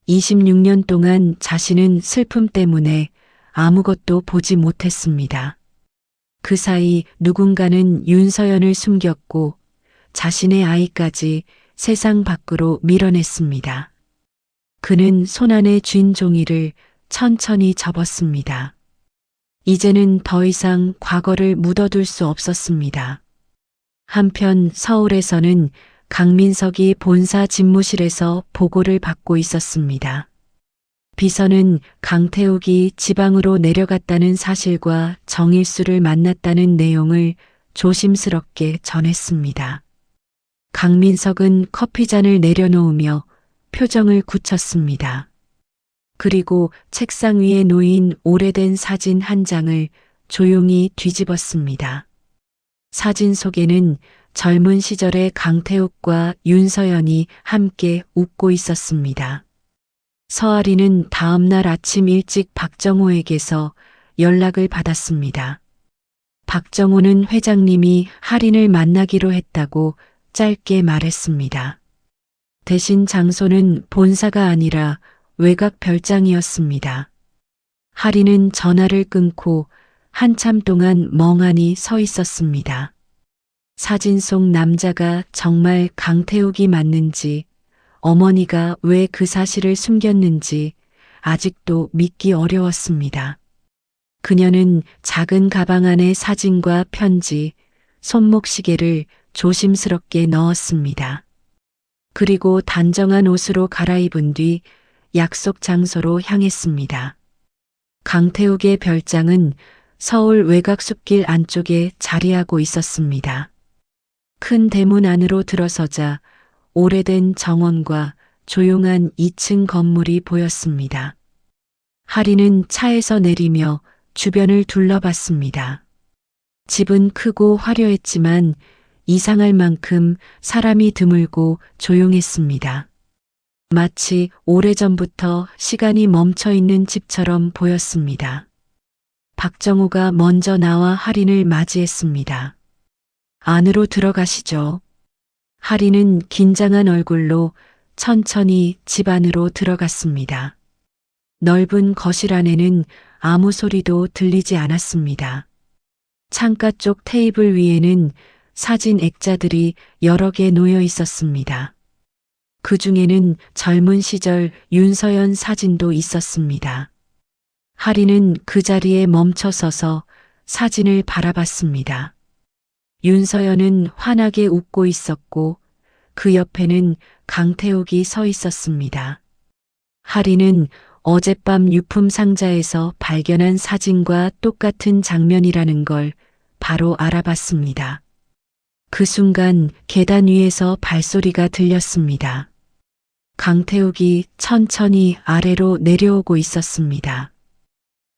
26년 동안 자신은 슬픔 때문에 아무것도 보지 못했습니다. 그 사이 누군가는 윤서연을 숨겼고 자신의 아이까지 세상 밖으로 밀어냈습니다. 그는 손안에 쥔 종이를 천천히 접었습니다. 이제는 더 이상 과거를 묻어둘 수 없었습니다. 한편 서울에서는 강민석이 본사 집무실에서 보고를 받고 있었습니다. 비서는 강태욱이 지방으로 내려갔다는 사실과 정일수를 만났다는 내용을 조심스럽게 전했습니다. 강민석은 커피잔을 내려놓으며 표정을 굳혔습니다. 그리고 책상 위에 놓인 오래된 사진 한 장을 조용히 뒤집었습니다. 사진 속에는 젊은 시절의 강태욱과 윤서연이 함께 웃고 있었습니다. 서아리는 다음 날 아침 일찍 박정호에게서 연락을 받았습니다. 박정호는 회장님이 할인을 만나기로 했다고 짧게 말했습니다. 대신 장소는 본사가 아니라 외곽 별장이었습니다. 할인은 전화를 끊고 한참 동안 멍하니 서 있었습니다. 사진 속 남자가 정말 강태욱이 맞는지, 어머니가 왜 그 사실을 숨겼는지 아직도 믿기 어려웠습니다. 그녀는 작은 가방 안에 사진과 편지, 손목시계를 조심스럽게 넣었습니다. 그리고 단정한 옷으로 갈아입은 뒤 약속 장소로 향했습니다. 강태욱의 별장은 서울 외곽 숲길 안쪽에 자리하고 있었습니다. 큰 대문 안으로 들어서자 오래된 정원과 조용한 2층 건물이 보였습니다. 할인은 차에서 내리며 주변을 둘러봤습니다. 집은 크고 화려했지만 이상할 만큼 사람이 드물고 조용했습니다. 마치 오래전부터 시간이 멈춰 있는 집처럼 보였습니다. 박정호가 먼저 나와 할인을 맞이했습니다. 안으로 들어가시죠. 할인은 긴장한 얼굴로 천천히 집 안으로 들어갔습니다. 넓은 거실 안에는 아무 소리도 들리지 않았습니다. 창가 쪽 테이블 위에는 사진 액자들이 여러 개 놓여 있었습니다. 그 중에는 젊은 시절 윤서연 사진도 있었습니다. 할인은 그 자리에 멈춰 서서 사진을 바라봤습니다. 윤서연은 환하게 웃고 있었고 그 옆에는 강태욱이 서 있었습니다. 할인은 어젯밤 유품 상자에서 발견한 사진과 똑같은 장면이라는 걸 바로 알아봤습니다. 그 순간 계단 위에서 발소리가 들렸습니다. 강태욱이 천천히 아래로 내려오고 있었습니다.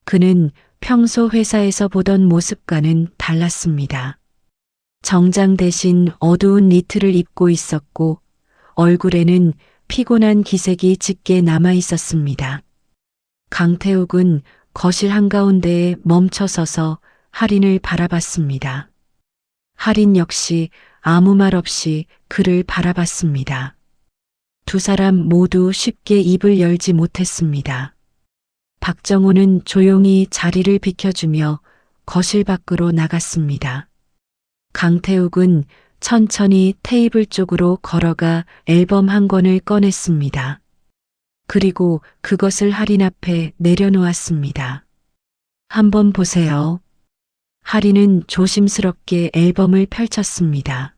그는 평소 회사에서 보던 모습과는 달랐습니다. 정장 대신 어두운 니트를 입고 있었고 얼굴에는 피곤한 기색이 짙게 남아 있었습니다. 강태욱은 거실 한가운데에 멈춰 서서 할인을 바라봤습니다. 할인 역시 아무 말 없이 그를 바라봤습니다. 두 사람 모두 쉽게 입을 열지 못했습니다. 박정호는 조용히 자리를 비켜주며 거실 밖으로 나갔습니다. 강태욱은 천천히 테이블 쪽으로 걸어가 앨범 한 권을 꺼냈습니다. 그리고 그것을 할인 앞에 내려놓았습니다. 한번 보세요. 할인은 조심스럽게 앨범을 펼쳤습니다.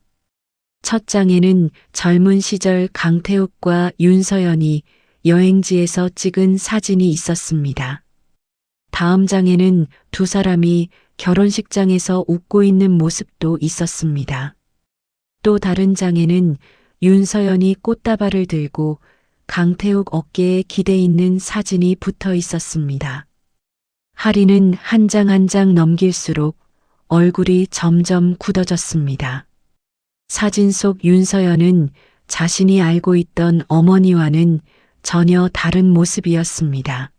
첫 장에는 젊은 시절 강태욱과 윤서연이 여행지에서 찍은 사진이 있었습니다. 다음 장에는 두 사람이 결혼식장에서 웃고 있는 모습도 있었습니다. 또 다른 장에는 윤서연이 꽃다발을 들고 강태욱 어깨에 기대 있는 사진이 붙어 있었습니다. 할인은 한 장 한 장 넘길수록 얼굴이 점점 굳어졌습니다. 사진 속 윤서연은 자신이 알고 있던 어머니와는 전혀 다른 모습이었습니다.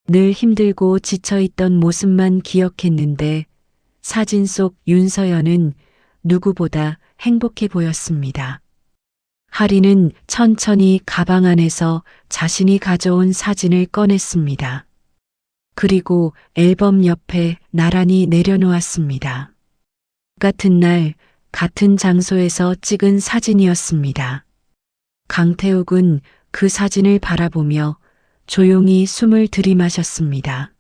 늘 힘들고 지쳐있던 모습만 기억했는데 사진 속 윤서연은 누구보다 행복해 보였습니다. 할인은 천천히 가방 안에서 자신이 가져온 사진을 꺼냈습니다. 그리고 앨범 옆에 나란히 내려놓았습니다. 같은 날, 같은 장소에서 찍은 사진이었습니다. 강태욱은 그 사진을 바라보며 조용히 숨을 들이마셨습니다.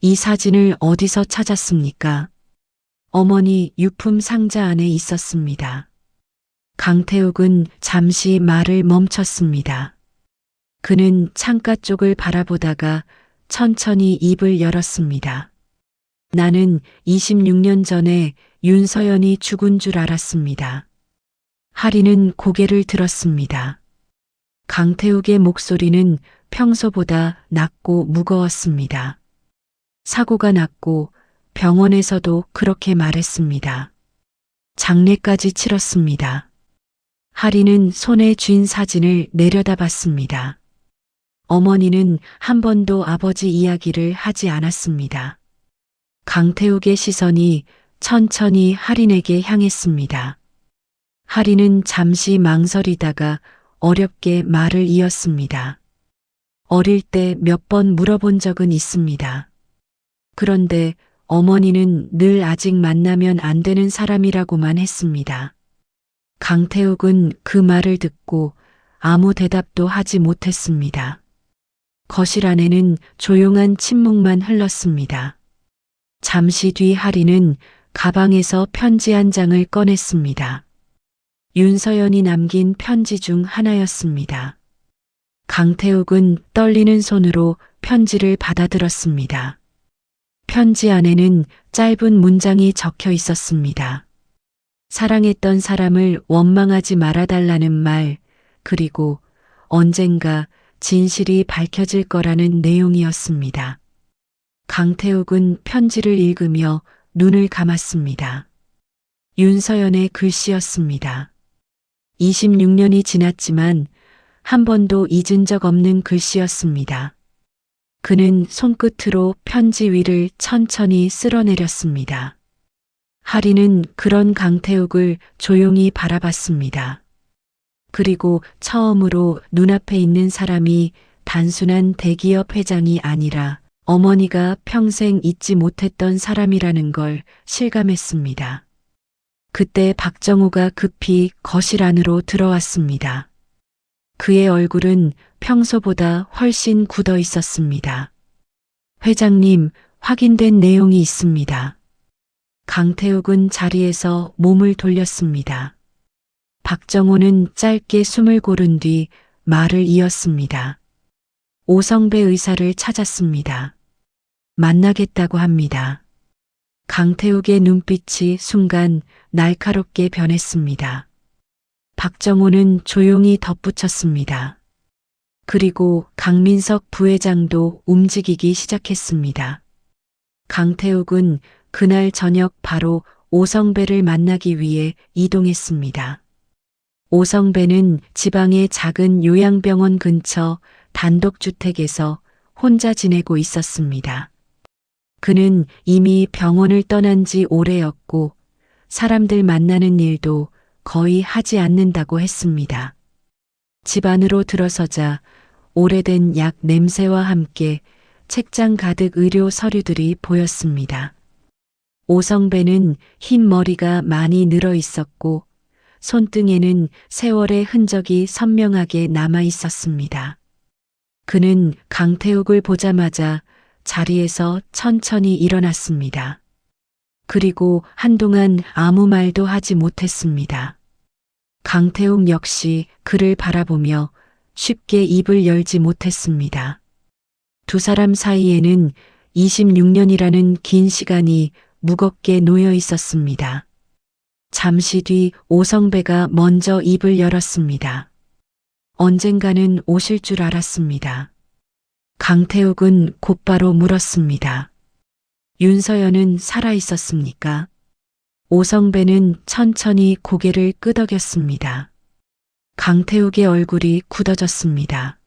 이 사진을 어디서 찾았습니까? 어머니 유품 상자 안에 있었습니다. 강태욱은 잠시 말을 멈췄습니다. 그는 창가 쪽을 바라보다가 천천히 입을 열었습니다. 나는 26년 전에 윤서연이 죽은 줄 알았습니다. 할인은 고개를 들었습니다. 강태욱의 목소리는 평소보다 낮고 무거웠습니다. 사고가 났고 병원에서도 그렇게 말했습니다. 장례까지 치렀습니다. 할인은 손에 쥔 사진을 내려다봤습니다. 어머니는 한 번도 아버지 이야기를 하지 않았습니다. 강태욱의 시선이 천천히 할인에게 향했습니다. 할인은 잠시 망설이다가 어렵게 말을 이었습니다. 어릴 때 몇 번 물어본 적은 있습니다. 그런데 어머니는 늘 아직 만나면 안 되는 사람이라고만 했습니다. 강태욱은 그 말을 듣고 아무 대답도 하지 못했습니다. 거실 안에는 조용한 침묵만 흘렀습니다. 잠시 뒤 할인은 가방에서 편지 한 장을 꺼냈습니다. 윤서연이 남긴 편지 중 하나였습니다. 강태욱은 떨리는 손으로 편지를 받아들었습니다. 편지 안에는 짧은 문장이 적혀 있었습니다. 사랑했던 사람을 원망하지 말아달라는 말, 그리고 언젠가 진실이 밝혀질 거라는 내용이었습니다. 강태욱은 편지를 읽으며 눈을 감았습니다. 윤서연의 글씨였습니다. 26년이 지났지만 한 번도 잊은 적 없는 글씨였습니다. 그는 손끝으로 편지 위를 천천히 쓸어내렸습니다. 하리는 그런 강태욱을 조용히 바라봤습니다. 그리고 처음으로 눈앞에 있는 사람이 단순한 대기업 회장이 아니라 어머니가 평생 잊지 못했던 사람이라는 걸 실감했습니다. 그때 박정우가 급히 거실 안으로 들어왔습니다. 그의 얼굴은 평소보다 훨씬 굳어 있었습니다. 회장님, 확인된 내용이 있습니다. 강태욱은 자리에서 몸을 돌렸습니다. 박정호는 짧게 숨을 고른 뒤 말을 이었습니다. 오성배 의사를 찾았습니다. 만나겠다고 합니다. 강태욱의 눈빛이 순간 날카롭게 변했습니다. 박정호는 조용히 덧붙였습니다. 그리고 강민석 부회장도 움직이기 시작했습니다. 강태욱은 그날 저녁 바로 오성배를 만나기 위해 이동했습니다. 오성배는 지방의 작은 요양병원 근처 단독주택에서 혼자 지내고 있었습니다. 그는 이미 병원을 떠난 지 오래였고 사람들 만나는 일도 거의 하지 않는다고 했습니다. 집 안으로 들어서자 오래된 약 냄새와 함께 책장 가득 의료 서류들이 보였습니다. 오성배는 흰 머리가 많이 늘어 있었고 손등에는 세월의 흔적이 선명하게 남아 있었습니다. 그는 강태욱을 보자마자 자리에서 천천히 일어났습니다. 그리고 한동안 아무 말도 하지 못했습니다. 강태욱 역시 그를 바라보며 쉽게 입을 열지 못했습니다. 두 사람 사이에는 26년이라는 긴 시간이 무겁게 놓여 있었습니다. 잠시 뒤 오성배가 먼저 입을 열었습니다. 언젠가는 오실 줄 알았습니다. 강태욱은 곧바로 물었습니다. 윤서연은 살아 있었습니까? 오성배는 천천히 고개를 끄덕였습니다. 강태욱의 얼굴이 굳어졌습니다.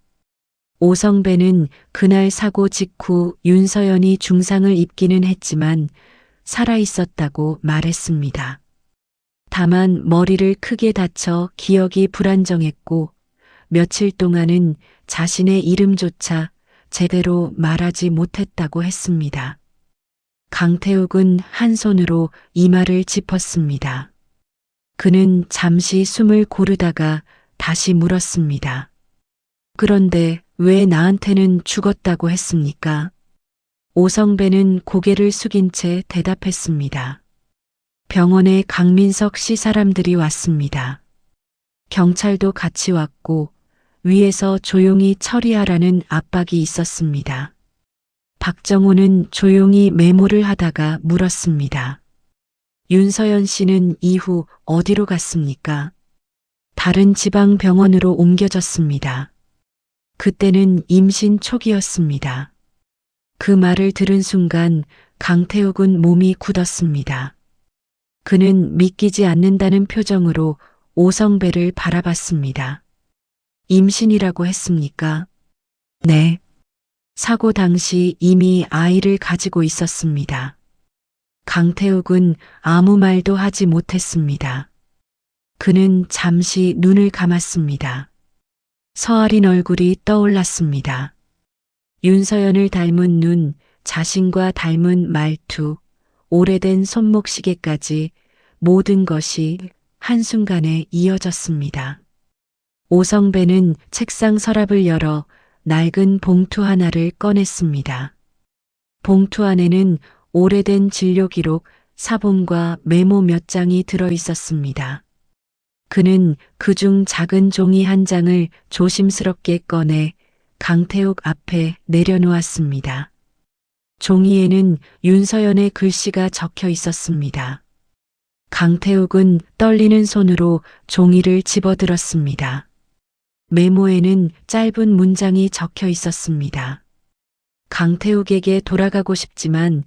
오성배는 그날 사고 직후 윤서연이 중상을 입기는 했지만 살아 있었다고 말했습니다. 다만 머리를 크게 다쳐 기억이 불안정했고 며칠 동안은 자신의 이름조차 제대로 말하지 못했다고 했습니다. 강태욱은 한 손으로 이마를 짚었습니다. 그는 잠시 숨을 고르다가 다시 물었습니다. 그런데 왜 나한테는 죽었다고 했습니까? 오성배는 고개를 숙인 채 대답했습니다. 병원에 강민석 씨 사람들이 왔습니다. 경찰도 같이 왔고 위에서 조용히 처리하라는 압박이 있었습니다. 박정호는 조용히 메모를 하다가 물었습니다. 윤서연 씨는 이후 어디로 갔습니까? 다른 지방 병원으로 옮겨졌습니다. 그때는 임신 초기였습니다. 그 말을 들은 순간 강태욱은 몸이 굳었습니다. 그는 믿기지 않는다는 표정으로 오성배를 바라봤습니다. 임신이라고 했습니까? 네. 사고 당시 이미 아이를 가지고 있었습니다. 강태욱은 아무 말도 하지 못했습니다. 그는 잠시 눈을 감았습니다. 서아린 얼굴이 떠올랐습니다. 윤서연을 닮은 눈, 자신과 닮은 말투, 오래된 손목시계까지 모든 것이 한순간에 이어졌습니다. 오성배는 책상 서랍을 열어 낡은 봉투 하나를 꺼냈습니다. 봉투 안에는 오래된 진료 기록, 사본과 메모 몇 장이 들어 있었습니다. 그는 그중 작은 종이 한 장을 조심스럽게 꺼내 강태욱 앞에 내려놓았습니다. 종이에는 윤서연의 글씨가 적혀 있었습니다. 강태욱은 떨리는 손으로 종이를 집어들었습니다. 메모에는 짧은 문장이 적혀 있었습니다. 강태욱에게 돌아가고 싶지만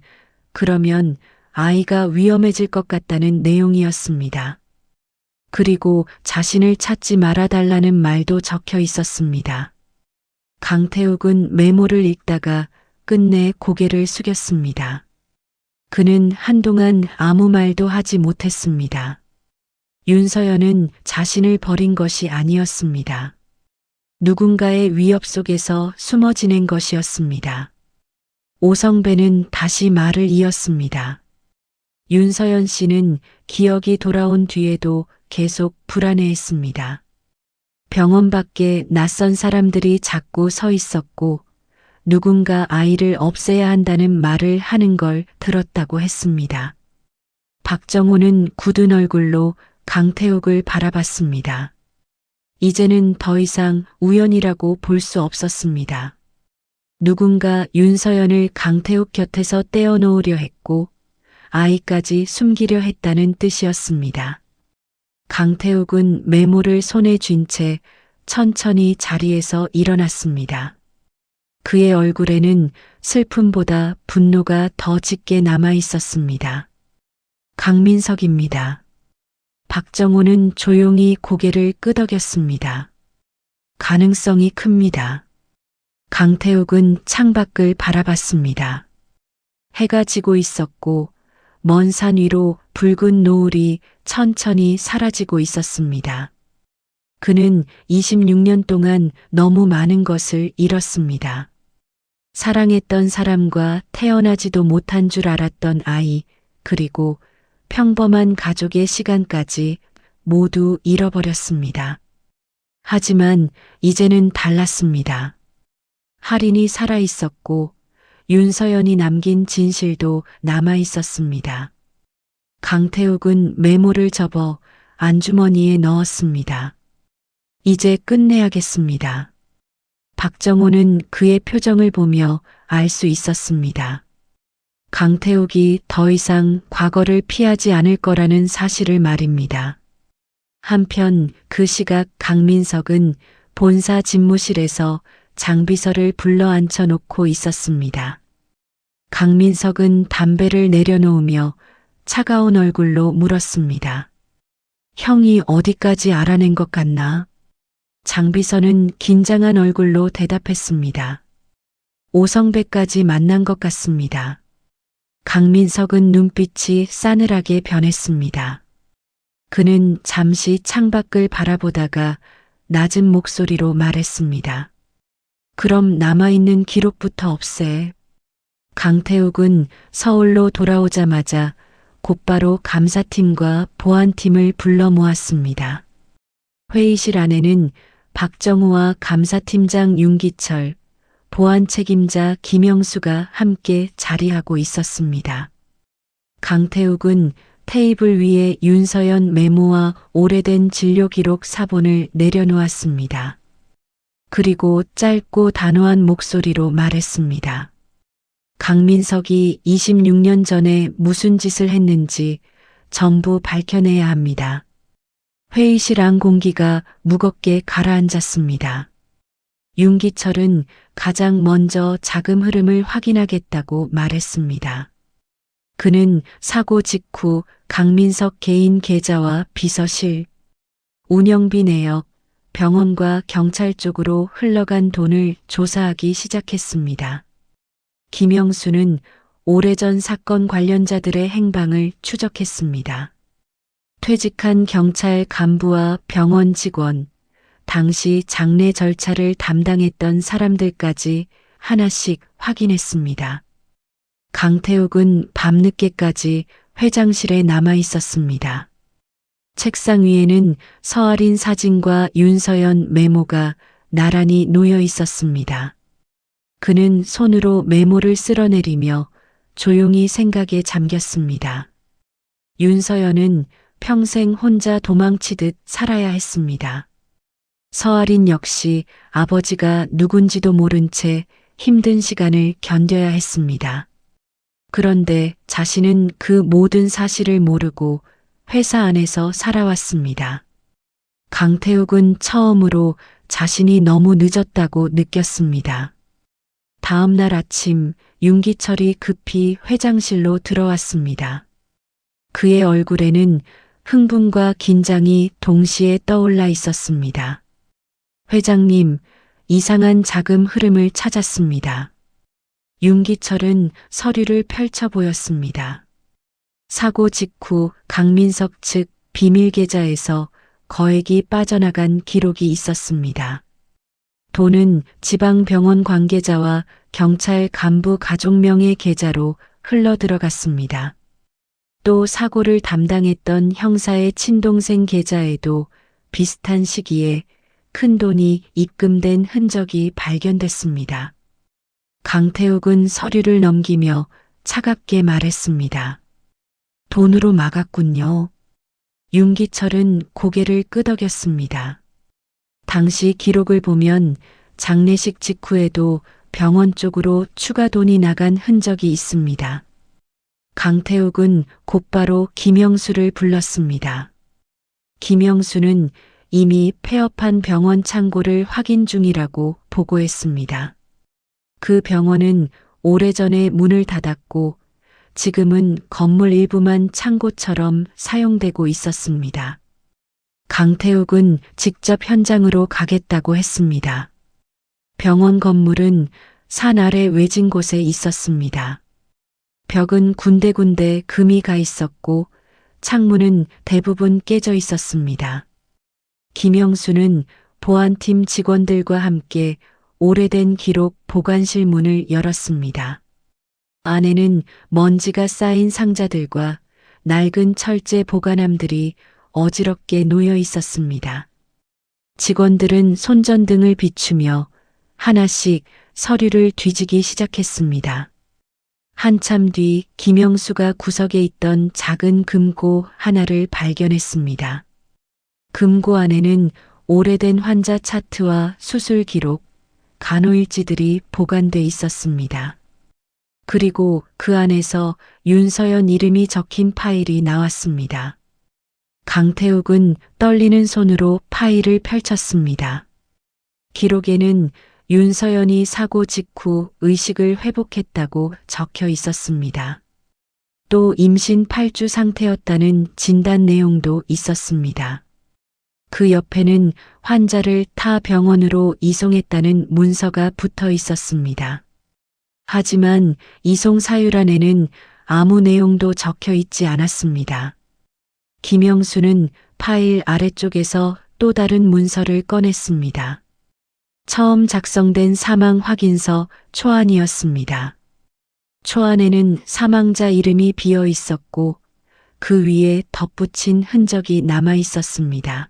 그러면 아이가 위험해질 것 같다는 내용이었습니다. 그리고 자신을 찾지 말아달라는 말도 적혀 있었습니다. 강태욱은 메모를 읽다가 끝내 고개를 숙였습니다. 그는 한동안 아무 말도 하지 못했습니다. 윤서연은 자신을 버린 것이 아니었습니다. 누군가의 위협 속에서 숨어 지낸 것이었습니다. 오성배는 다시 말을 이었습니다. 윤서연 씨는 기억이 돌아온 뒤에도 계속 불안해했습니다. 병원 밖에 낯선 사람들이 자꾸 서 있었고 누군가 아이를 없애야 한다는 말을 하는 걸 들었다고 했습니다. 박정호는 굳은 얼굴로 강태욱을 바라봤습니다. 이제는 더 이상 우연이라고 볼 수 없었습니다. 누군가 윤서연을 강태욱 곁에서 떼어놓으려 했고 아이까지 숨기려 했다는 뜻이었습니다. 강태욱은 메모를 손에 쥔 채 천천히 자리에서 일어났습니다. 그의 얼굴에는 슬픔보다 분노가 더 짙게 남아 있었습니다. 강민석입니다. 박정호는 조용히 고개를 끄덕였습니다. 가능성이 큽니다. 강태욱은 창밖을 바라봤습니다. 해가 지고 있었고 먼 산 위로 붉은 노을이 천천히 사라지고 있었습니다. 그는 26년 동안 너무 많은 것을 잃었습니다. 사랑했던 사람과 태어나지도 못한 줄 알았던 아이, 그리고 평범한 가족의 시간까지 모두 잃어버렸습니다. 하지만 이제는 달랐습니다. 할인이 살아 있었고 윤서연이 남긴 진실도 남아 있었습니다. 강태욱은 메모를 접어 안주머니에 넣었습니다. 이제 끝내야겠습니다. 박정호는 그의 표정을 보며 알 수 있었습니다. 강태욱이 더 이상 과거를 피하지 않을 거라는 사실을 말입니다. 한편 그 시각 강민석은 본사 집무실에서 장비서를 불러 앉혀놓고 있었습니다. 강민석은 담배를 내려놓으며 차가운 얼굴로 물었습니다. 형이 어디까지 알아낸 것 같나? 장비서는 긴장한 얼굴로 대답했습니다. 오성배까지 만난 것 같습니다. 강민석은 눈빛이 싸늘하게 변했습니다. 그는 잠시 창밖을 바라보다가 낮은 목소리로 말했습니다. 그럼 남아있는 기록부터 없애. 강태욱은 서울로 돌아오자마자 곧바로 감사팀과 보안팀을 불러 모았습니다. 회의실 안에는 박정우와 감사팀장 윤기철, 보안 책임자 김영수가 함께 자리하고 있었습니다. 강태욱은 테이블 위에 윤서연 메모와 오래된 진료 기록 사본을 내려놓았습니다. 그리고 짧고 단호한 목소리로 말했습니다. 강민석이 26년 전에 무슨 짓을 했는지 전부 밝혀내야 합니다. 회의실 안 공기가 무겁게 가라앉았습니다. 윤기철은 가장 먼저 자금 흐름을 확인하겠다고 말했습니다. 그는 사고 직후 강민석 개인 계좌와 비서실, 운영비 내역, 병원과 경찰 쪽으로 흘러간 돈을 조사하기 시작했습니다. 김영수는 오래전 사건 관련자들의 행방을 추적했습니다. 퇴직한 경찰 간부와 병원 직원, 당시 장례 절차를 담당했던 사람들까지 하나씩 확인했습니다. 강태욱은 밤늦게까지 회장실에 남아 있었습니다. 책상 위에는 서아린 사진과 윤서연 메모가 나란히 놓여 있었습니다. 그는 손으로 메모를 쓸어내리며 조용히 생각에 잠겼습니다. 윤서연은 평생 혼자 도망치듯 살아야 했습니다. 서아린 역시 아버지가 누군지도 모른 채 힘든 시간을 견뎌야 했습니다. 그런데 자신은 그 모든 사실을 모르고 회사 안에서 살아왔습니다. 강태욱은 처음으로 자신이 너무 늦었다고 느꼈습니다. 다음 날 아침 윤기철이 급히 회장실로 들어왔습니다. 그의 얼굴에는 흥분과 긴장이 동시에 떠올라 있었습니다. 회장님, 이상한 자금 흐름을 찾았습니다. 윤기철은 서류를 펼쳐 보였습니다. 사고 직후 강민석 측 비밀 계좌에서 거액이 빠져나간 기록이 있었습니다. 돈은 지방병원 관계자와 경찰 간부 가족명의 계좌로 흘러 들어갔습니다. 또 사고를 담당했던 형사의 친동생 계좌에도 비슷한 시기에 큰 돈이 입금된 흔적이 발견됐습니다. 강태욱은 서류를 넘기며 차갑게 말했습니다. 돈으로 막았군요. 윤기철은 고개를 끄덕였습니다. 당시 기록을 보면 장례식 직후에도 병원 쪽으로 추가 돈이 나간 흔적이 있습니다. 강태욱은 곧바로 김영수를 불렀습니다. 김영수는 이미 폐업한 병원 창고를 확인 중이라고 보고했습니다. 그 병원은 오래전에 문을 닫았고 지금은 건물 일부만 창고처럼 사용되고 있었습니다. 강태욱은 직접 현장으로 가겠다고 했습니다. 병원 건물은 산 아래 외진 곳에 있었습니다. 벽은 군데군데 금이 가 있었고 창문은 대부분 깨져 있었습니다. 김영수는 보안팀 직원들과 함께 오래된 기록 보관실 문을 열었습니다. 안에는 먼지가 쌓인 상자들과 낡은 철제 보관함들이 어지럽게 놓여 있었습니다. 직원들은 손전등을 비추며 하나씩 서류를 뒤지기 시작했습니다. 한참 뒤 김영수가 구석에 있던 작은 금고 하나를 발견했습니다. 금고 안에는 오래된 환자 차트와 수술 기록, 간호일지들이 보관돼 있었습니다. 그리고 그 안에서 윤서연 이름이 적힌 파일이 나왔습니다. 강태욱은 떨리는 손으로 파일을 펼쳤습니다. 기록에는 윤서연이 사고 직후 의식을 회복했다고 적혀 있었습니다. 또 임신 8주 상태였다는 진단 내용도 있었습니다. 그 옆에는 환자를 타 병원으로 이송했다는 문서가 붙어 있었습니다. 하지만 이송 사유란에는 아무 내용도 적혀 있지 않았습니다. 김영수는 파일 아래쪽에서 또 다른 문서를 꺼냈습니다. 처음 작성된 사망 확인서 초안이었습니다. 초안에는 사망자 이름이 비어 있었고 그 위에 덧붙인 흔적이 남아 있었습니다.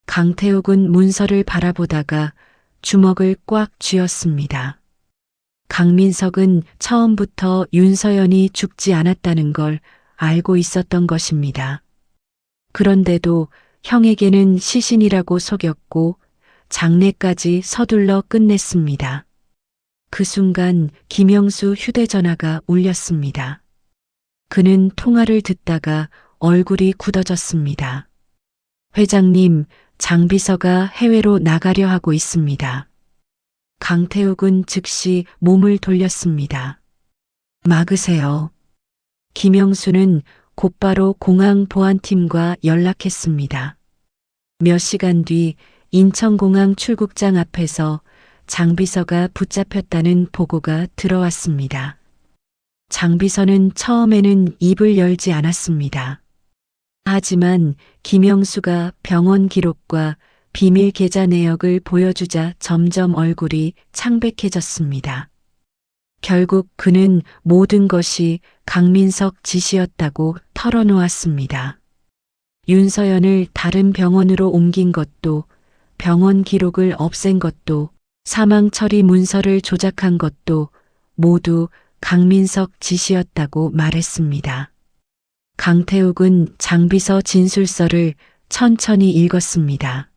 강태욱은 문서를 바라보다가 주먹을 꽉 쥐었습니다. 강민석은 처음부터 윤서연이 죽지 않았다는 걸 알고 있었던 것입니다. 그런데도 형에게는 시신이라고 속였고 장례까지 서둘러 끝냈습니다. 그 순간 김영수 휴대전화가 울렸습니다. 그는 통화를 듣다가 얼굴이 굳어졌습니다. 회장님, 장비서가 해외로 나가려 하고 있습니다. 강태욱은 즉시 몸을 돌렸습니다. 막으세요. 김영수는 곧바로 공항 보안팀과 연락했습니다. 몇 시간 뒤 인천공항 출국장 앞에서 장비서가 붙잡혔다는 보고가 들어왔습니다. 장비서는 처음에는 입을 열지 않았습니다. 하지만 김영수가 병원 기록과 비밀 계좌 내역을 보여주자 점점 얼굴이 창백해졌습니다. 결국 그는 모든 것이 강민석 짓이었다고 털어놓았습니다. 윤서연을 다른 병원으로 옮긴 것도, 병원 기록을 없앤 것도, 사망 처리 문서를 조작한 것도 모두 강민석 짓이었다고 말했습니다. 강태욱은 장비서 진술서를 천천히 읽었습니다.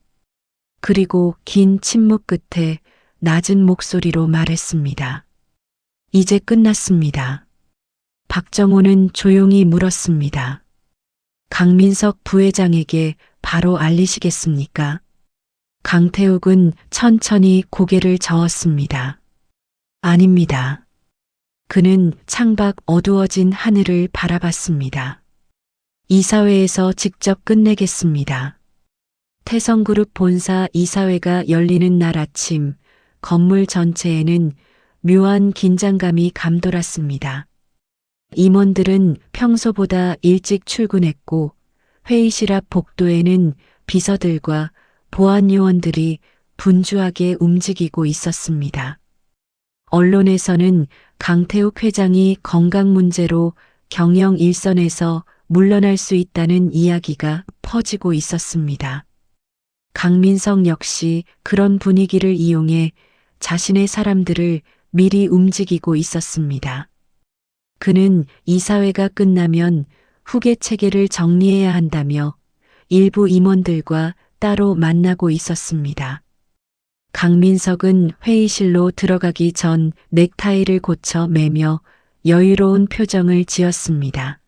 그리고 긴 침묵 끝에 낮은 목소리로 말했습니다. 이제 끝났습니다. 박정호는 조용히 물었습니다. 강민석 부회장에게 바로 알리시겠습니까? 강태욱은 천천히 고개를 저었습니다. 아닙니다. 그는 창밖 어두워진 하늘을 바라봤습니다. 이사회에서 직접 끝내겠습니다. 태성그룹 본사 이사회가 열리는 날 아침, 건물 전체에는 묘한 긴장감이 감돌았습니다. 임원들은 평소보다 일찍 출근했고 회의실 앞 복도에는 비서들과 보안 요원들이 분주하게 움직이고 있었습니다. 언론에서는 강태욱 회장이 건강 문제로 경영 일선에서 물러날 수 있다는 이야기가 퍼지고 있었습니다. 강민석 역시 그런 분위기를 이용해 자신의 사람들을 미리 움직이고 있었습니다. 그는 이사회가 끝나면 후계 체계를 정리해야 한다며 일부 임원들과 따로 만나고 있었습니다. 강민석은 회의실로 들어가기 전 넥타이를 고쳐 매며 여유로운 표정을 지었습니다.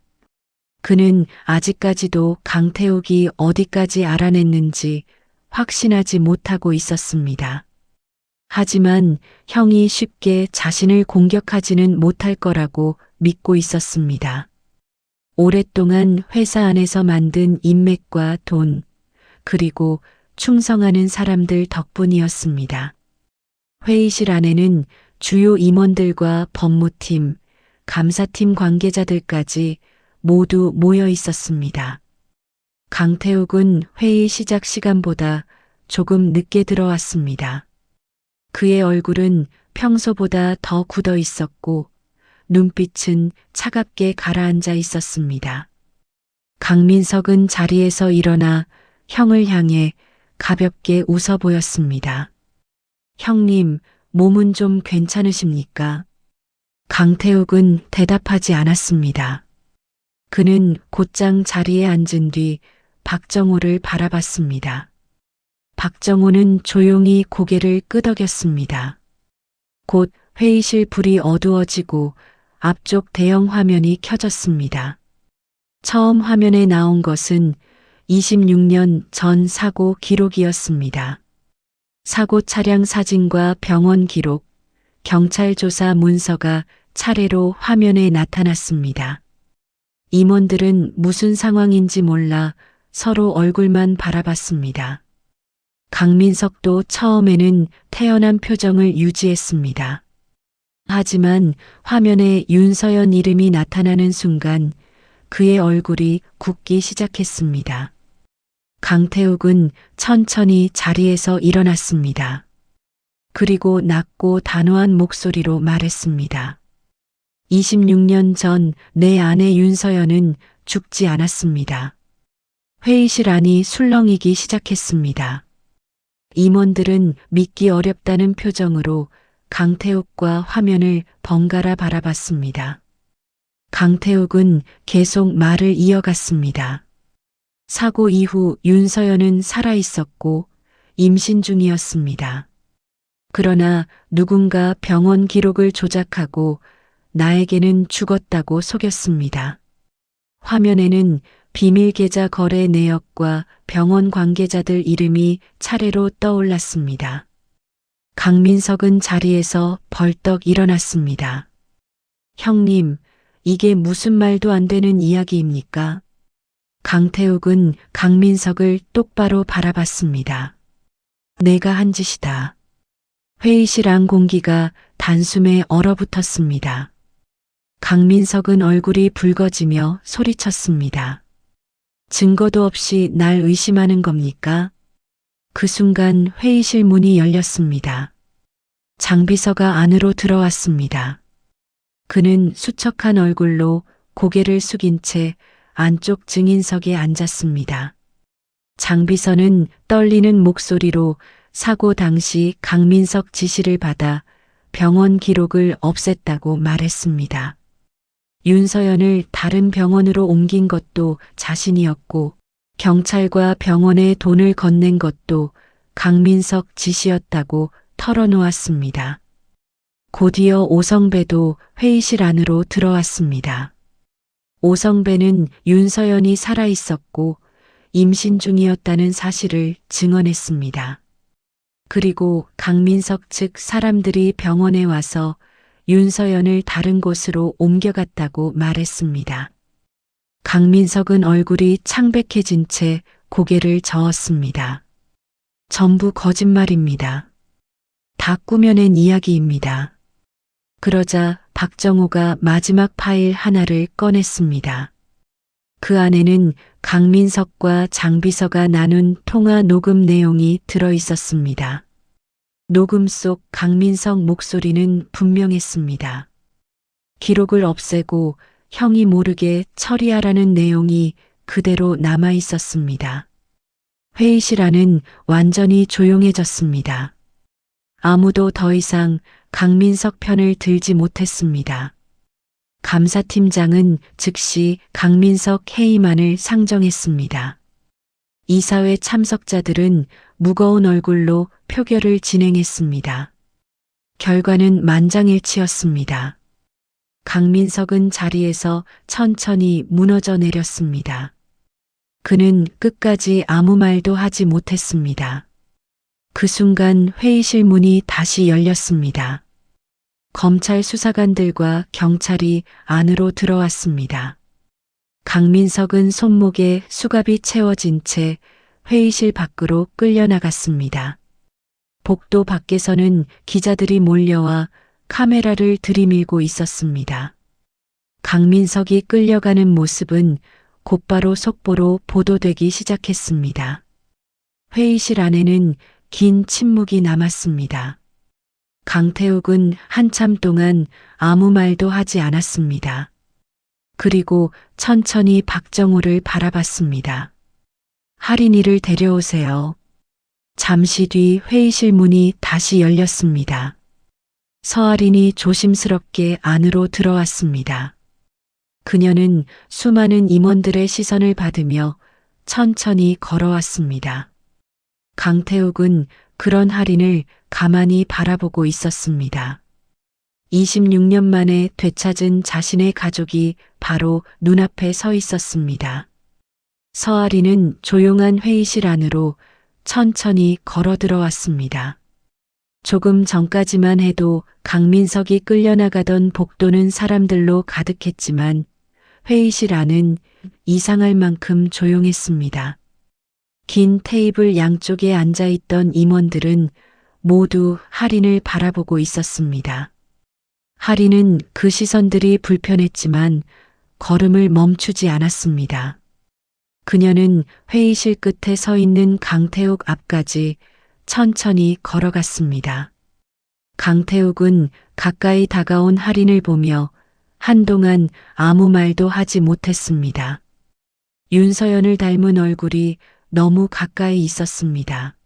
그는 아직까지도 강태욱이 어디까지 알아냈는지 확신하지 못하고 있었습니다. 하지만 형이 쉽게 자신을 공격하지는 못할 거라고 믿고 있었습니다. 오랫동안 회사 안에서 만든 인맥과 돈, 그리고 충성하는 사람들 덕분이었습니다. 회의실 안에는 주요 임원들과 법무팀, 감사팀 관계자들까지 모두 모여 있었습니다. 강태욱은 회의 시작 시간보다 조금 늦게 들어왔습니다. 그의 얼굴은 평소보다 더 굳어 있었고 눈빛은 차갑게 가라앉아 있었습니다. 강민석은 자리에서 일어나 형을 향해 가볍게 웃어 보였습니다. 형님, 몸은 좀 괜찮으십니까? 강태욱은 대답하지 않았습니다. 그는 곧장 자리에 앉은 뒤 박정호를 바라봤습니다. 박정호는 조용히 고개를 끄덕였습니다. 곧 회의실 불이 어두워지고 앞쪽 대형 화면이 켜졌습니다. 처음 화면에 나온 것은 26년 전 사고 기록이었습니다. 사고 차량 사진과 병원 기록, 경찰 조사 문서가 차례로 화면에 나타났습니다. 임원들은 무슨 상황인지 몰라 서로 얼굴만 바라봤습니다. 강민석도 처음에는 태연한 표정을 유지했습니다. 하지만 화면에 윤서연 이름이 나타나는 순간 그의 얼굴이 굳기 시작했습니다. 강태욱은 천천히 자리에서 일어났습니다. 그리고 낮고 단호한 목소리로 말했습니다. 26년 전 내 아내 윤서연은 죽지 않았습니다. 회의실 안이 술렁이기 시작했습니다. 임원들은 믿기 어렵다는 표정으로 강태욱과 화면을 번갈아 바라봤습니다. 강태욱은 계속 말을 이어갔습니다. 사고 이후 윤서연은 살아 있었고 임신 중이었습니다. 그러나 누군가 병원 기록을 조작하고 나에게는 죽었다고 속였습니다. 화면에는 비밀 계좌 거래 내역과 병원 관계자들 이름이 차례로 떠올랐습니다. 강민석은 자리에서 벌떡 일어났습니다. 형님, 이게 무슨 말도 안 되는 이야기입니까? 강태욱은 강민석을 똑바로 바라봤습니다. 내가 한 짓이다. 회의실 안 공기가 단숨에 얼어붙었습니다. 강민석은 얼굴이 붉어지며 소리쳤습니다. 증거도 없이 날 의심하는 겁니까? 그 순간 회의실 문이 열렸습니다. 장비서가 안으로 들어왔습니다. 그는 수척한 얼굴로 고개를 숙인 채 안쪽 증인석에 앉았습니다. 장비서는 떨리는 목소리로 사고 당시 강민석 지시를 받아 병원 기록을 없앴다고 말했습니다. 윤서연을 다른 병원으로 옮긴 것도 자신이었고 경찰과 병원에 돈을 건넨 것도 강민석 지시였다고 털어놓았습니다. 곧이어 오성배도 회의실 안으로 들어왔습니다. 오성배는 윤서연이 살아있었고 임신 중이었다는 사실을 증언했습니다. 그리고 강민석 측 사람들이 병원에 와서 윤서연을 다른 곳으로 옮겨갔다고 말했습니다. 강민석은 얼굴이 창백해진 채 고개를 저었습니다. 전부 거짓말입니다. 다 꾸며낸 이야기입니다. 그러자 박정호가 마지막 파일 하나를 꺼냈습니다. 그 안에는 강민석과 장비서가 나눈 통화 녹음 내용이 들어 있었습니다. 녹음 속 강민석 목소리는 분명했습니다. 기록을 없애고 형이 모르게 처리하라는 내용이 그대로 남아 있었습니다. 회의실 안은 완전히 조용해졌습니다. 아무도 더 이상 강민석 편을 들지 못했습니다. 감사팀장은 즉시 강민석 해임안을 상정했습니다. 이사회 참석자들은 무거운 얼굴로 표결을 진행했습니다. 결과는 만장일치였습니다. 강민석은 자리에서 천천히 무너져 내렸습니다. 그는 끝까지 아무 말도 하지 못했습니다. 그 순간 회의실 문이 다시 열렸습니다. 검찰 수사관들과 경찰이 안으로 들어왔습니다. 강민석은 손목에 수갑이 채워진 채 회의실 밖으로 끌려나갔습니다. 복도 밖에서는 기자들이 몰려와 카메라를 들이밀고 있었습니다. 강민석이 끌려가는 모습은 곧바로 속보로 보도되기 시작했습니다. 회의실 안에는 긴 침묵이 남았습니다. 강태욱은 한참 동안 아무 말도 하지 않았습니다. 그리고 천천히 박정호를 바라봤습니다. 할인이를 데려오세요. 잠시 뒤 회의실 문이 다시 열렸습니다. 서할인이 조심스럽게 안으로 들어왔습니다. 그녀는 수많은 임원들의 시선을 받으며 천천히 걸어왔습니다. 강태욱은 그런 할인을 가만히 바라보고 있었습니다. 26년 만에 되찾은 자신의 가족이 바로 눈앞에 서 있었습니다. 서할인은 조용한 회의실 안으로 천천히 걸어 들어왔습니다. 조금 전까지만 해도 강민석이 끌려나가던 복도는 사람들로 가득했지만 회의실 안은 이상할 만큼 조용했습니다. 긴 테이블 양쪽에 앉아있던 임원들은 모두 할인을 바라보고 있었습니다. 할인은 그 시선들이 불편했지만 걸음을 멈추지 않았습니다. 그녀는 회의실 끝에 서 있는 강태욱 앞까지 천천히 걸어갔습니다. 강태욱은 가까이 다가온 할인을 보며 한동안 아무 말도 하지 못했습니다. 윤서연을 닮은 얼굴이 너무 가까이 있었습니다.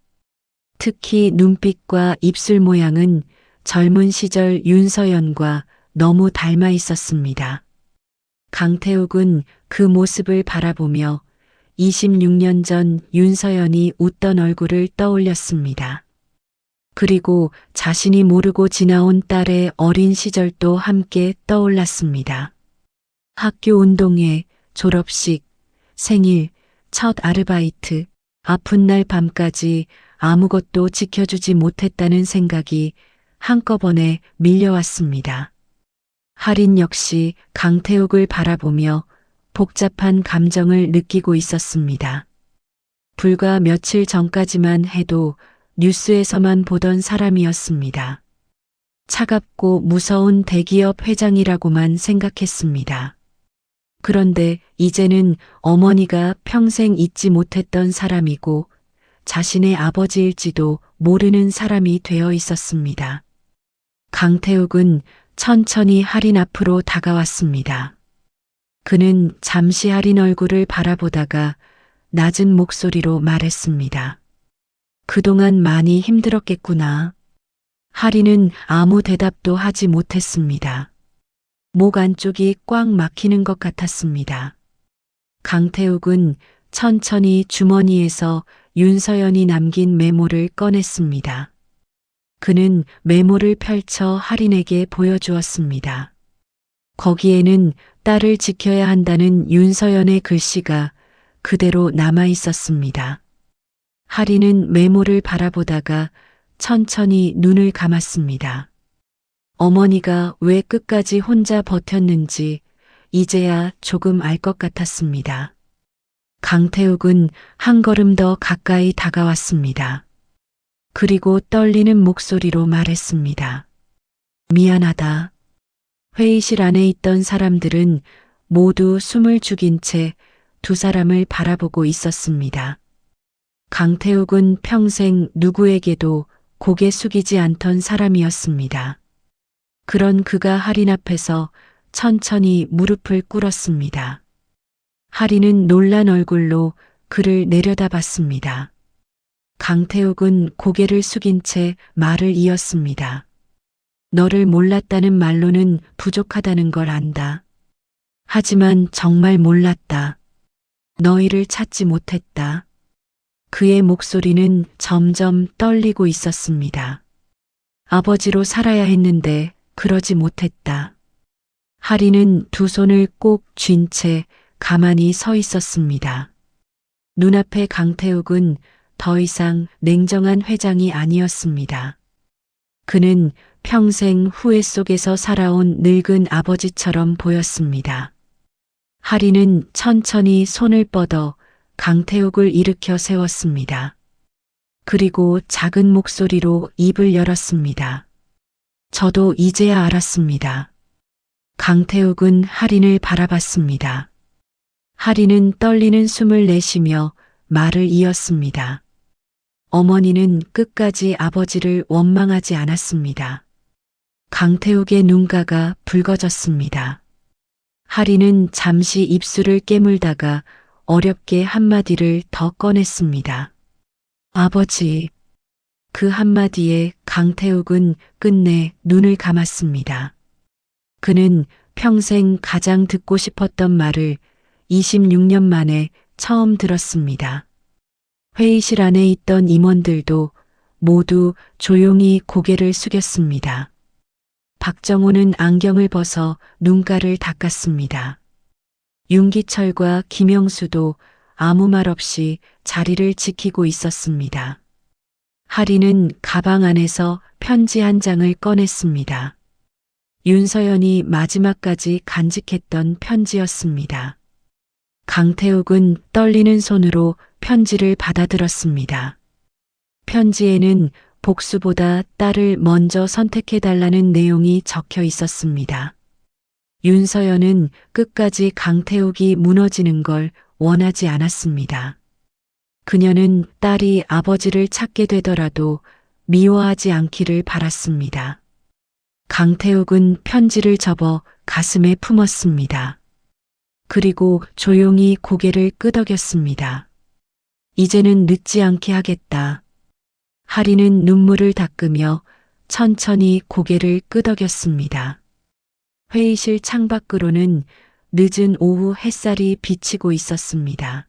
특히 눈빛과 입술 모양은 젊은 시절 윤서연과 너무 닮아 있었습니다. 강태욱은 그 모습을 바라보며 26년 전 윤서연이 웃던 얼굴을 떠올렸습니다. 그리고 자신이 모르고 지나온 딸의 어린 시절도 함께 떠올랐습니다. 학교 운동회, 졸업식, 생일, 첫 아르바이트, 아픈 날 밤까지 아무것도 지켜주지 못했다는 생각이 한꺼번에 밀려왔습니다. 할인 역시 강태욱을 바라보며 복잡한 감정을 느끼고 있었습니다. 불과 며칠 전까지만 해도 뉴스에서만 보던 사람이었습니다. 차갑고 무서운 대기업 회장이라고만 생각했습니다. 그런데 이제는 어머니가 평생 잊지 못했던 사람이고 자신의 아버지일지도 모르는 사람이 되어 있었습니다. 강태욱은 천천히 할인 앞으로 다가왔습니다. 그는 잠시 할인 얼굴을 바라보다가 낮은 목소리로 말했습니다. 그동안 많이 힘들었겠구나. 할인은 아무 대답도 하지 못했습니다. 목 안쪽이 꽉 막히는 것 같았습니다. 강태욱은 천천히 주머니에서 윤서연이 남긴 메모를 꺼냈습니다. 그는 메모를 펼쳐 할인에게 보여주었습니다. 거기에는 딸을 지켜야 한다는 윤서연의 글씨가 그대로 남아 있었습니다. 할인은 메모를 바라보다가 천천히 눈을 감았습니다. 어머니가 왜 끝까지 혼자 버텼는지 이제야 조금 알 것 같았습니다. 강태욱은 한 걸음 더 가까이 다가왔습니다. 그리고 떨리는 목소리로 말했습니다. 미안하다. 회의실 안에 있던 사람들은 모두 숨을 죽인 채 두 사람을 바라보고 있었습니다. 강태욱은 평생 누구에게도 고개 숙이지 않던 사람이었습니다. 그런 그가 할인 앞에서 천천히 무릎을 꿇었습니다. 할인은 놀란 얼굴로 그를 내려다봤습니다. 강태욱은 고개를 숙인 채 말을 이었습니다. 너를 몰랐다는 말로는 부족하다는 걸 안다. 하지만 정말 몰랐다. 너희를 찾지 못했다. 그의 목소리는 점점 떨리고 있었습니다. 아버지로 살아야 했는데 그러지 못했다. 할인은 두 손을 꼭 쥔 채 가만히 서 있었습니다. 눈앞의 강태욱은 더 이상 냉정한 회장이 아니었습니다. 그는 평생 후회 속에서 살아온 늙은 아버지처럼 보였습니다. 할인은 천천히 손을 뻗어 강태욱을 일으켜 세웠습니다. 그리고 작은 목소리로 입을 열었습니다. 저도 이제야 알았습니다. 강태욱은 할인을 바라봤습니다. 할인은 떨리는 숨을 내쉬며 말을 이었습니다. 어머니는 끝까지 아버지를 원망하지 않았습니다. 강태욱의 눈가가 붉어졌습니다. 할인은 잠시 입술을 깨물다가 어렵게 한마디를 더 꺼냈습니다. 아버지. 그 한마디에 강태욱은 끝내 눈을 감았습니다. 그는 평생 가장 듣고 싶었던 말을 26년 만에 처음 들었습니다. 회의실 안에 있던 임원들도 모두 조용히 고개를 숙였습니다. 박정호는 안경을 벗어 눈가를 닦았습니다. 윤기철과 김영수도 아무 말 없이 자리를 지키고 있었습니다. 할인은 가방 안에서 편지 한 장을 꺼냈습니다. 윤서연이 마지막까지 간직했던 편지였습니다. 강태욱은 떨리는 손으로 편지를 받아들었습니다. 편지에는 복수보다 딸을 먼저 선택해달라는 내용이 적혀 있었습니다. 윤서연은 끝까지 강태욱이 무너지는 걸 원하지 않았습니다. 그녀는 딸이 아버지를 찾게 되더라도 미워하지 않기를 바랐습니다. 강태욱은 편지를 접어 가슴에 품었습니다. 그리고 조용히 고개를 끄덕였습니다. 이제는 늦지 않게 하겠다. 할인은 눈물을 닦으며 천천히 고개를 끄덕였습니다. 회의실 창밖으로는 늦은 오후 햇살이 비치고 있었습니다.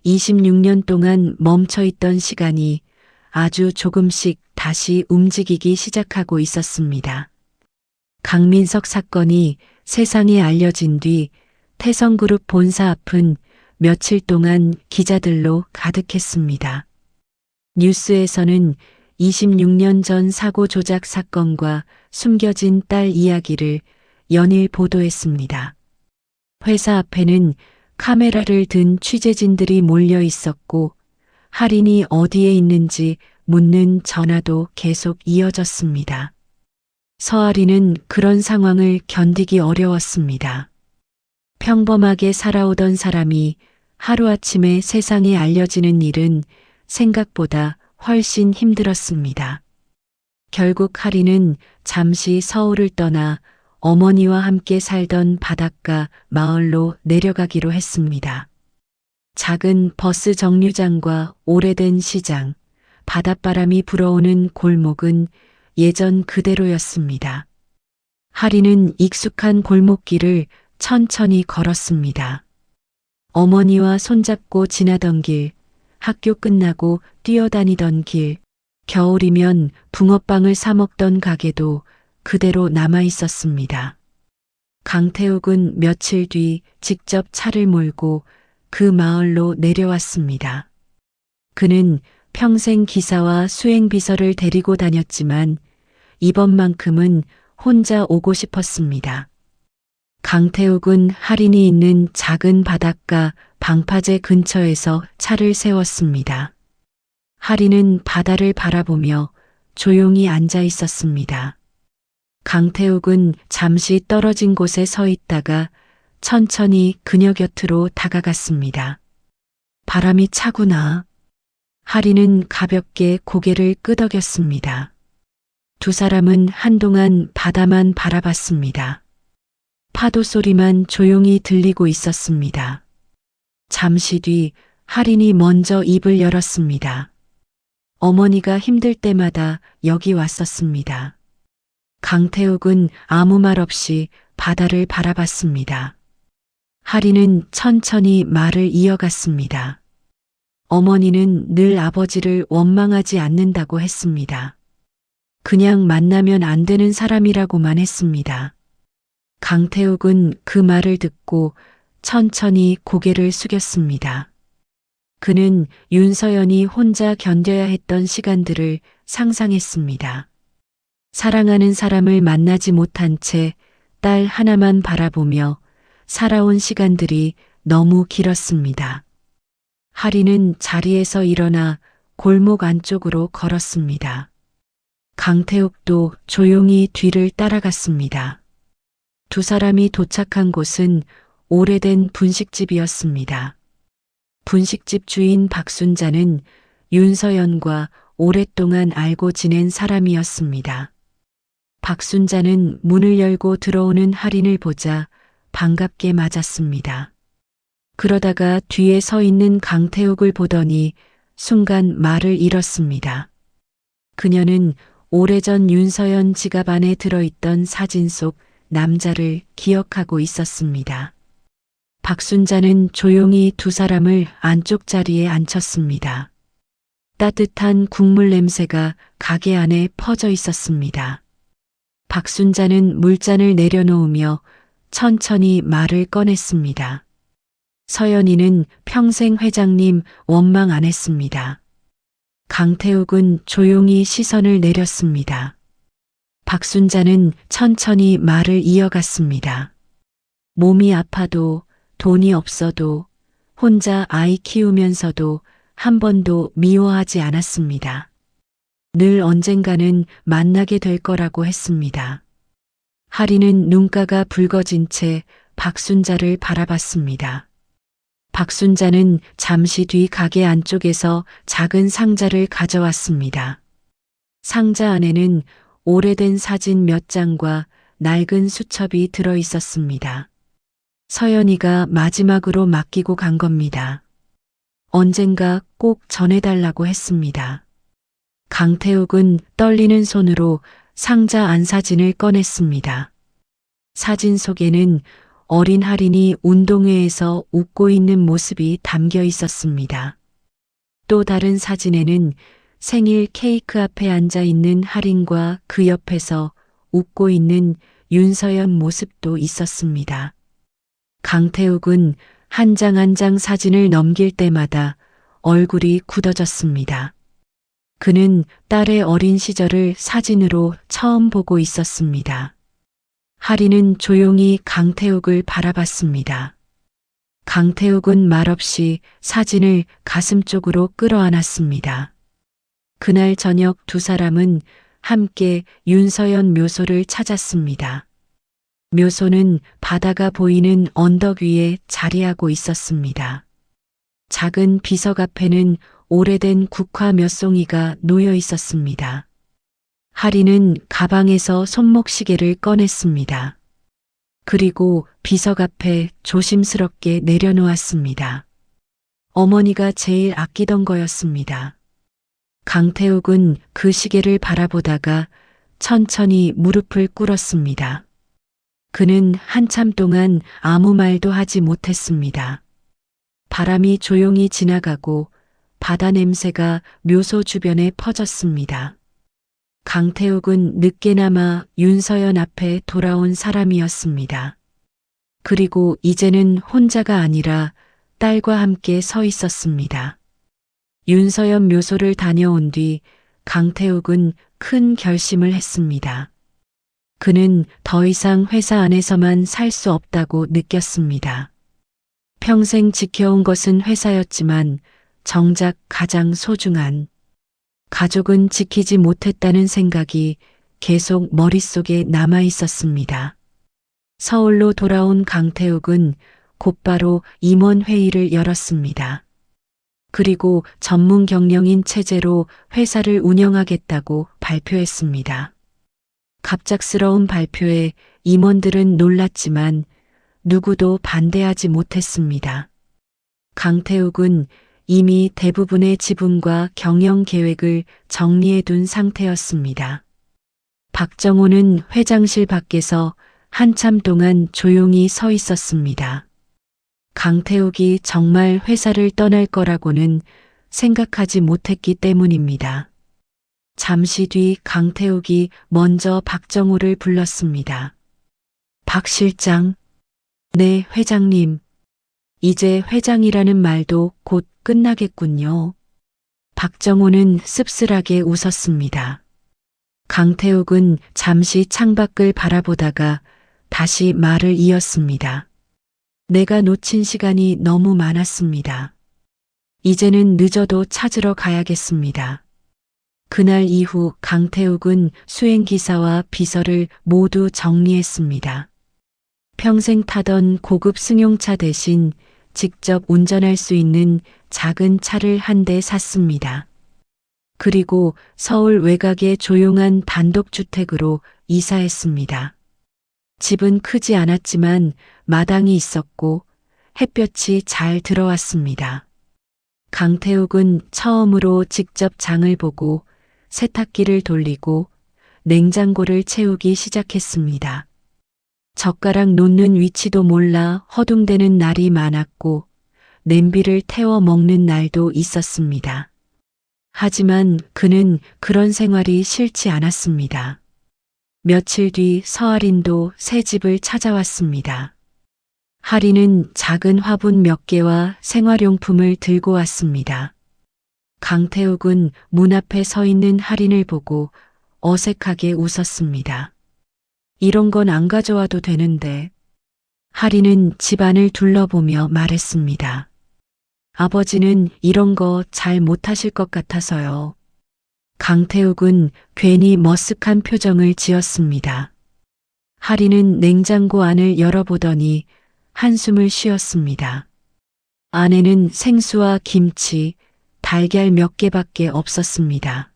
26년 동안 멈춰있던 시간이 아주 조금씩 다시 움직이기 시작하고 있었습니다. 강민석 사건이 세상에 알려진 뒤 태성그룹 본사 앞은 며칠 동안 기자들로 가득했습니다. 뉴스에서는 26년 전 사고 조작 사건과 숨겨진 딸 이야기를 연일 보도했습니다. 회사 앞에는 카메라를 든 취재진들이 몰려 있었고 할인이 어디에 있는지 묻는 전화도 계속 이어졌습니다. 서할인은 그런 상황을 견디기 어려웠습니다. 평범하게 살아오던 사람이 하루아침에 세상에 알려지는 일은 생각보다 훨씬 힘들었습니다. 결국 할인은 잠시 서울을 떠나 어머니와 함께 살던 바닷가 마을로 내려가기로 했습니다. 작은 버스 정류장과 오래된 시장, 바닷바람이 불어오는 골목은 예전 그대로였습니다. 할인은 익숙한 골목길을 천천히 걸었습니다. 어머니와 손잡고 지나던 길, 학교 끝나고 뛰어다니던 길, 겨울이면 붕어빵을 사 먹던 가게도 그대로 남아 있었습니다. 강태욱은 며칠 뒤 직접 차를 몰고 그 마을로 내려왔습니다. 그는 평생 기사와 수행비서를 데리고 다녔지만 이번만큼은 혼자 오고 싶었습니다. 강태욱은 할인이 있는 작은 바닷가 방파제 근처에서 차를 세웠습니다. 할인은 바다를 바라보며 조용히 앉아 있었습니다. 강태욱은 잠시 떨어진 곳에 서 있다가 천천히 그녀 곁으로 다가갔습니다. 바람이 차구나. 할인은 가볍게 고개를 끄덕였습니다. 두 사람은 한동안 바다만 바라봤습니다. 파도 소리만 조용히 들리고 있었습니다. 잠시 뒤 할인이 먼저 입을 열었습니다. 어머니가 힘들 때마다 여기 왔었습니다. 강태욱은 아무 말 없이 바다를 바라봤습니다. 할인은 천천히 말을 이어갔습니다. 어머니는 늘 아버지를 원망하지 않는다고 했습니다. 그냥 만나면 안 되는 사람이라고만 했습니다. 강태욱은 그 말을 듣고 천천히 고개를 숙였습니다. 그는 윤서연이 혼자 견뎌야 했던 시간들을 상상했습니다. 사랑하는 사람을 만나지 못한 채 딸 하나만 바라보며 살아온 시간들이 너무 길었습니다. 할인은 자리에서 일어나 골목 안쪽으로 걸었습니다. 강태욱도 조용히 뒤를 따라갔습니다. 두 사람이 도착한 곳은 오래된 분식집이었습니다. 분식집 주인 박순자는 윤서연과 오랫동안 알고 지낸 사람이었습니다. 박순자는 문을 열고 들어오는 할인을 보자 반갑게 맞았습니다. 그러다가 뒤에 서 있는 강태욱을 보더니 순간 말을 잃었습니다. 그녀는 오래전 윤서연 지갑 안에 들어있던 사진 속 남자를 기억하고 있었습니다. 박순자는 조용히 두 사람을 안쪽 자리에 앉혔습니다. 따뜻한 국물 냄새가 가게 안에 퍼져 있었습니다. 박순자는 물잔을 내려놓으며 천천히 말을 꺼냈습니다. 서연이는 평생 회장님 원망 안 했습니다. 강태욱은 조용히 시선을 내렸습니다. 박순자는 천천히 말을 이어갔습니다. 몸이 아파도 돈이 없어도 혼자 아이 키우면서도 한 번도 미워하지 않았습니다. 늘 언젠가는 만나게 될 거라고 했습니다. 할인은 눈가가 붉어진 채 박순자를 바라봤습니다. 박순자는 잠시 뒤 가게 안쪽에서 작은 상자를 가져왔습니다. 상자 안에는 오래된 사진 몇 장과 낡은 수첩이 들어 있었습니다. 서연이가 마지막으로 맡기고 간 겁니다. 언젠가 꼭 전해달라고 했습니다. 강태욱은 떨리는 손으로 상자 안 사진을 꺼냈습니다. 사진 속에는 어린 할인이 운동회에서 웃고 있는 모습이 담겨 있었습니다. 또 다른 사진에는 생일 케이크 앞에 앉아 있는 할인과 그 옆에서 웃고 있는 윤서연 모습도 있었습니다. 강태욱은 한 장 한 장 사진을 넘길 때마다 얼굴이 굳어졌습니다. 그는 딸의 어린 시절을 사진으로 처음 보고 있었습니다. 할인은 조용히 강태욱을 바라봤습니다. 강태욱은 말없이 사진을 가슴 쪽으로 끌어안았습니다. 그날 저녁 두 사람은 함께 윤서연 묘소를 찾았습니다. 묘소는 바다가 보이는 언덕 위에 자리하고 있었습니다. 작은 비석 앞에는 오래된 국화 몇 송이가 놓여 있었습니다. 할인은 가방에서 손목시계를 꺼냈습니다. 그리고 비석 앞에 조심스럽게 내려놓았습니다. 어머니가 제일 아끼던 거였습니다. 강태욱은 그 시계를 바라보다가 천천히 무릎을 꿇었습니다. 그는 한참 동안 아무 말도 하지 못했습니다. 바람이 조용히 지나가고 바다 냄새가 묘소 주변에 퍼졌습니다. 강태욱은 늦게나마 윤서연 앞에 돌아온 사람이었습니다. 그리고 이제는 혼자가 아니라 딸과 함께 서 있었습니다. 윤서연 묘소를 다녀온 뒤 강태욱은 큰 결심을 했습니다. 그는 더 이상 회사 안에서만 살 수 없다고 느꼈습니다. 평생 지켜온 것은 회사였지만 정작 가장 소중한 가족은 지키지 못했다는 생각이 계속 머릿속에 남아 있었습니다. 서울로 돌아온 강태욱은 곧바로 임원회의를 열었습니다. 그리고 전문 경영인 체제로 회사를 운영하겠다고 발표했습니다. 갑작스러운 발표에 임원들은 놀랐지만 누구도 반대하지 못했습니다. 강태욱은 이미 대부분의 지분과 경영 계획을 정리해 둔 상태였습니다. 박정호는 회장실 밖에서 한참 동안 조용히 서 있었습니다. 강태욱이 정말 회사를 떠날 거라고는 생각하지 못했기 때문입니다. 잠시 뒤 강태욱이 먼저 박정호를 불렀습니다. 박 실장. 네, 회장님. 이제 회장이라는 말도 곧 끝나겠군요. 박정호는 씁쓸하게 웃었습니다. 강태욱은 잠시 창밖을 바라보다가 다시 말을 이었습니다. 내가 놓친 시간이 너무 많았습니다. 이제는 늦어도 찾으러 가야겠습니다. 그날 이후 강태욱은 수행기사와 비서를 모두 정리했습니다. 평생 타던 고급 승용차 대신 직접 운전할 수 있는 작은 차를 한 대 샀습니다. 그리고 서울 외곽의 조용한 단독주택으로 이사했습니다. 집은 크지 않았지만 마당이 있었고 햇볕이 잘 들어왔습니다. 강태욱은 처음으로 직접 장을 보고 세탁기를 돌리고 냉장고를 채우기 시작했습니다. 젓가락 놓는 위치도 몰라 허둥대는 날이 많았고 냄비를 태워 먹는 날도 있었습니다. 하지만 그는 그런 생활이 싫지 않았습니다. 며칠 뒤 서아린도 새 집을 찾아왔습니다. 하리는 작은 화분 몇 개와 생활용품을 들고 왔습니다. 강태욱은 문 앞에 서 있는 하린을 보고 어색하게 웃었습니다. 이런 건 안 가져와도 되는데. 하린은 집안을 둘러보며 말했습니다. 아버지는 이런 거 잘 못하실 것 같아서요. 강태욱은 괜히 머쓱한 표정을 지었습니다. 하린은 냉장고 안을 열어보더니 한숨을 쉬었습니다. 안에는 생수와 김치, 달걀 몇 개밖에 없었습니다.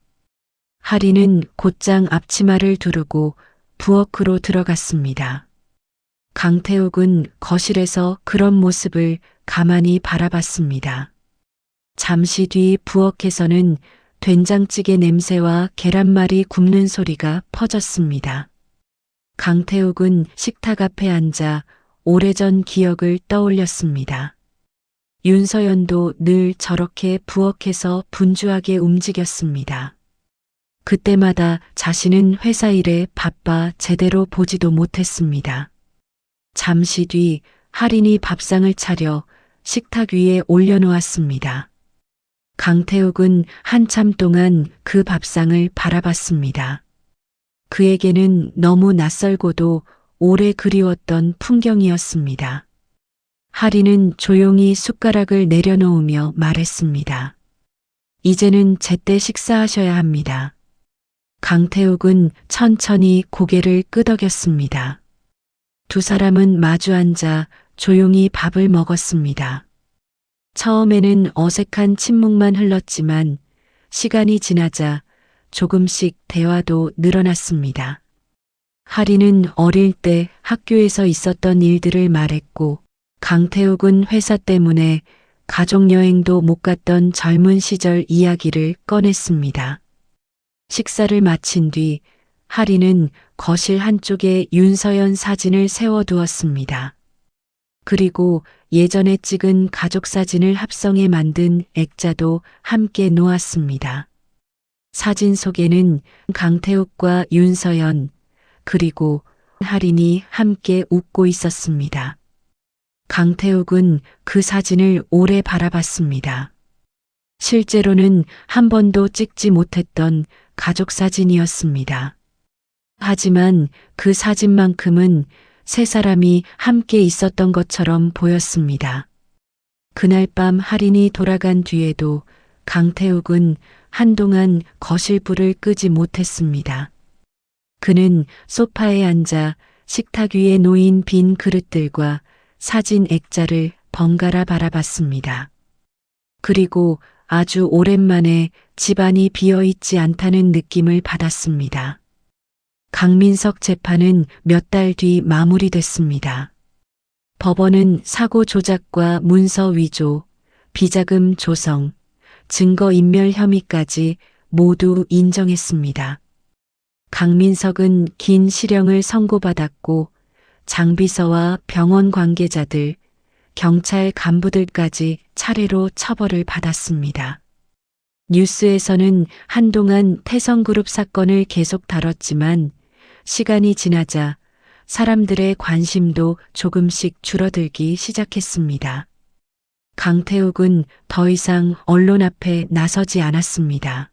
하린은 곧장 앞치마를 두르고 부엌으로 들어갔습니다. 강태욱은 거실에서 그런 모습을 가만히 바라봤습니다. 잠시 뒤 부엌에서는 된장찌개 냄새와 계란말이 굽는 소리가 퍼졌습니다. 강태욱은 식탁 앞에 앉아 오래전 기억을 떠올렸습니다. 윤서연도 늘 저렇게 부엌에서 분주하게 움직였습니다. 그때마다 자신은 회사 일에 바빠 제대로 보지도 못했습니다. 잠시 뒤 하린이 밥상을 차려 식탁 위에 올려놓았습니다. 강태욱은 한참 동안 그 밥상을 바라봤습니다. 그에게는 너무 낯설고도 오래 그리웠던 풍경이었습니다. 하린은 조용히 숟가락을 내려놓으며 말했습니다. 이제는 제때 식사하셔야 합니다. 강태욱은 천천히 고개를 끄덕였습니다. 두 사람은 마주 앉아 조용히 밥을 먹었습니다. 처음에는 어색한 침묵만 흘렀지만 시간이 지나자 조금씩 대화도 늘어났습니다. 하린은 어릴 때 학교에서 있었던 일들을 말했고 강태욱은 회사 때문에 가족여행도 못 갔던 젊은 시절 이야기를 꺼냈습니다. 식사를 마친 뒤 하린은 거실 한쪽에 윤서연 사진을 세워두었습니다. 그리고 예전에 찍은 가족 사진을 합성해 만든 액자도 함께 놓았습니다. 사진 속에는 강태욱과 윤서연 그리고 하린이 함께 웃고 있었습니다. 강태욱은 그 사진을 오래 바라봤습니다. 실제로는 한 번도 찍지 못했던 가족 사진이었습니다. 하지만 그 사진만큼은 세 사람이 함께 있었던 것처럼 보였습니다. 그날 밤 할인이 돌아간 뒤에도 강태욱은 한동안 거실 불을 끄지 못했습니다. 그는 소파에 앉아 식탁 위에 놓인 빈 그릇들과 사진 액자를 번갈아 바라봤습니다. 그리고 아주 오랜만에 집안이 비어있지 않다는 느낌을 받았습니다. 강민석 재판은 몇 달 뒤 마무리됐습니다. 법원은 사고 조작과 문서 위조, 비자금 조성, 증거인멸 혐의까지 모두 인정했습니다. 강민석은 긴 실형을 선고받았고 장비서와 병원 관계자들, 경찰 간부들까지 차례로 처벌을 받았습니다. 뉴스에서는 한동안 태성그룹 사건을 계속 다뤘지만 시간이 지나자 사람들의 관심도 조금씩 줄어들기 시작했습니다. 강태욱은 더 이상 언론 앞에 나서지 않았습니다.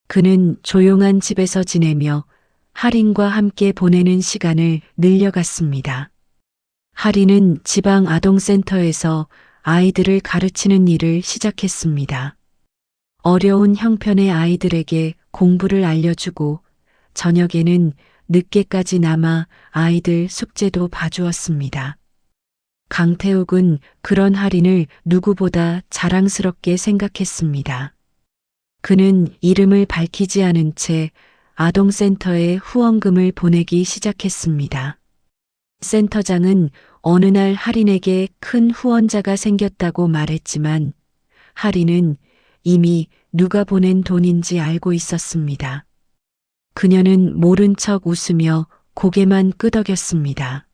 그는 조용한 집에서 지내며 할인과 함께 보내는 시간을 늘려갔습니다. 할인은 지방 아동센터에서 아이들을 가르치는 일을 시작했습니다. 어려운 형편의 아이들에게 공부를 알려주고 저녁에는 늦게까지 남아 아이들 숙제도 봐주었습니다. 강태욱은 그런 할인을 누구보다 자랑스럽게 생각했습니다. 그는 이름을 밝히지 않은 채 아동센터에 후원금을 보내기 시작했습니다. 센터장은 어느 날 할인에게 큰 후원자가 생겼다고 말했지만 할인은 이미 누가 보낸 돈인지 알고 있었습니다. 그녀는 모른 척 웃으며 고개만 끄덕였습니다.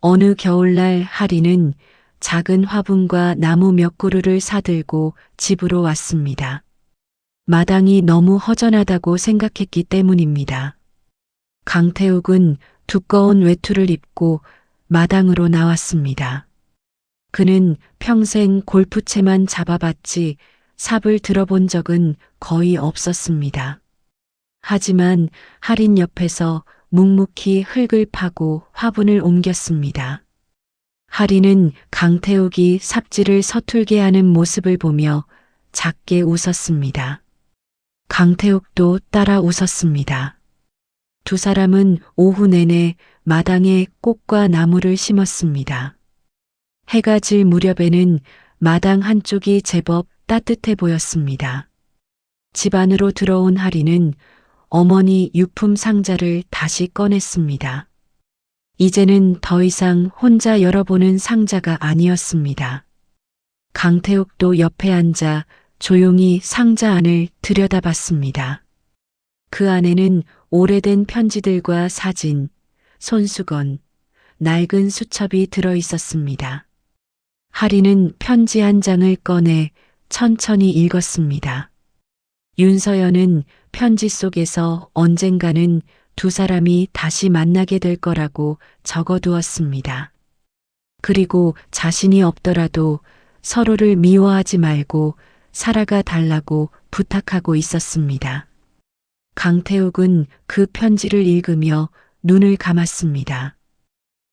어느 겨울날 할인은 작은 화분과 나무 몇 그루를 사들고 집으로 왔습니다. 마당이 너무 허전하다고 생각했기 때문입니다. 강태욱은 두꺼운 외투를 입고 마당으로 나왔습니다. 그는 평생 골프채만 잡아봤지 삽을 들어본 적은 거의 없었습니다. 하지만 할인 옆에서 묵묵히 흙을 파고 화분을 옮겼습니다. 할인은 강태욱이 삽질을 서툴게 하는 모습을 보며 작게 웃었습니다. 강태욱도 따라 웃었습니다. 두 사람은 오후 내내 마당에 꽃과 나무를 심었습니다. 해가 질 무렵에는 마당 한쪽이 제법 따뜻해 보였습니다. 집 안으로 들어온 할인은 어머니 유품 상자를 다시 꺼냈습니다. 이제는 더 이상 혼자 열어보는 상자가 아니었습니다. 강태욱도 옆에 앉아 조용히 상자 안을 들여다봤습니다. 그 안에는 오래된 편지들과 사진, 손수건, 낡은 수첩이 들어 있었습니다. 할인은 편지 한 장을 꺼내 천천히 읽었습니다. 윤서연은 편지 속에서 언젠가는 두 사람이 다시 만나게 될 거라고 적어두었습니다. 그리고 자신이 없더라도 서로를 미워하지 말고 살아가 달라고 부탁하고 있었습니다. 강태욱은 그 편지를 읽으며 눈을 감았습니다.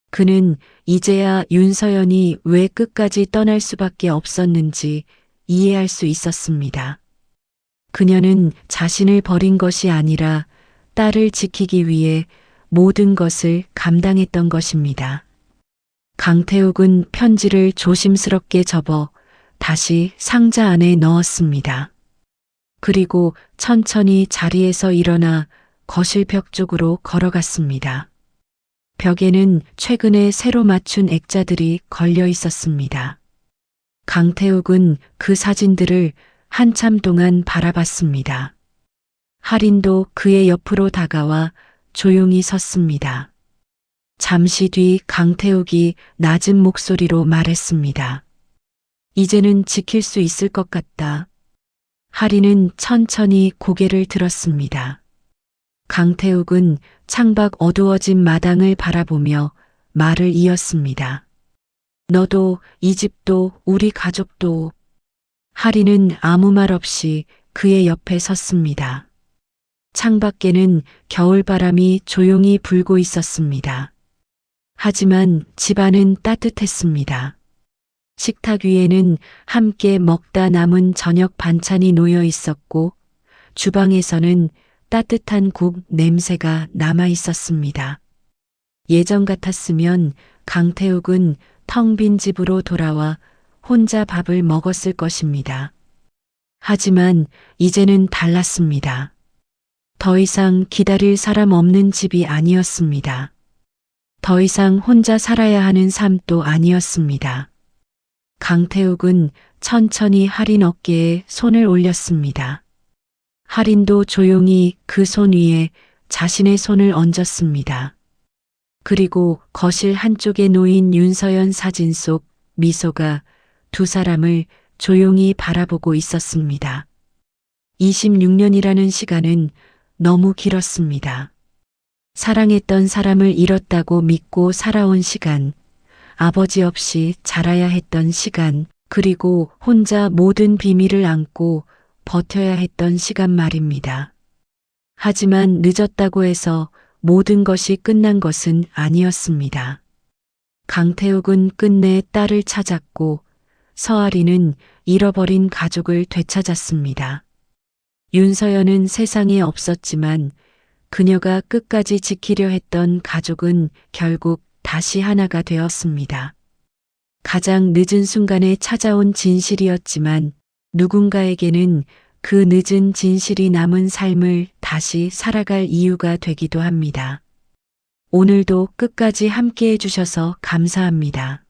그는 이제야 윤서연이 왜 끝까지 떠날 수밖에 없었는지 이해할 수 있었습니다. 그녀는 자신을 버린 것이 아니라 딸을 지키기 위해 모든 것을 감당했던 것입니다. 강태욱은 편지를 조심스럽게 접어 다시 상자 안에 넣었습니다. 그리고 천천히 자리에서 일어나 거실 벽 쪽으로 걸어갔습니다. 벽에는 최근에 새로 맞춘 액자들이 걸려 있었습니다. 강태욱은 그 사진들을 한참 동안 바라봤습니다. 할인도 그의 옆으로 다가와 조용히 섰습니다. 잠시 뒤 강태욱이 낮은 목소리로 말했습니다. 이제는 지킬 수 있을 것 같다. 할인은 천천히 고개를 들었습니다. 강태욱은 창밖 어두워진 마당을 바라보며 말을 이었습니다. 너도 이 집도 우리 가족도. 할인은 아무 말 없이 그의 옆에 섰습니다. 창밖에는 겨울바람이 조용히 불고 있었습니다. 하지만 집안은 따뜻했습니다. 식탁 위에는 함께 먹다 남은 저녁 반찬이 놓여 있었고 주방에서는 따뜻한 국 냄새가 남아 있었습니다. 예전 같았으면 강태욱은 텅 빈 집으로 돌아와 혼자 밥을 먹었을 것입니다. 하지만 이제는 달랐습니다. 더 이상 기다릴 사람 없는 집이 아니었습니다. 더 이상 혼자 살아야 하는 삶도 아니었습니다. 강태욱은 천천히 할인 어깨에 손을 올렸습니다. 할인도 조용히 그 손 위에 자신의 손을 얹었습니다. 그리고 거실 한쪽에 놓인 윤서연 사진 속 미소가 두 사람을 조용히 바라보고 있었습니다. 26년이라는 시간은 너무 길었습니다. 사랑했던 사람을 잃었다고 믿고 살아온 시간, 아버지 없이 자라야 했던 시간, 그리고 혼자 모든 비밀을 안고 버텨야 했던 시간 말입니다. 하지만 늦었다고 해서 모든 것이 끝난 것은 아니었습니다. 강태욱은 끝내 딸을 찾았고 서아리는 잃어버린 가족을 되찾았습니다. 윤서연은 세상에 없었지만 그녀가 끝까지 지키려 했던 가족은 결국 다시 하나가 되었습니다. 가장 늦은 순간에 찾아온 진실이었지만 누군가에게는 그 늦은 진실이 남은 삶을 다시 살아갈 이유가 되기도 합니다. 오늘도 끝까지 함께 해주셔서 감사합니다.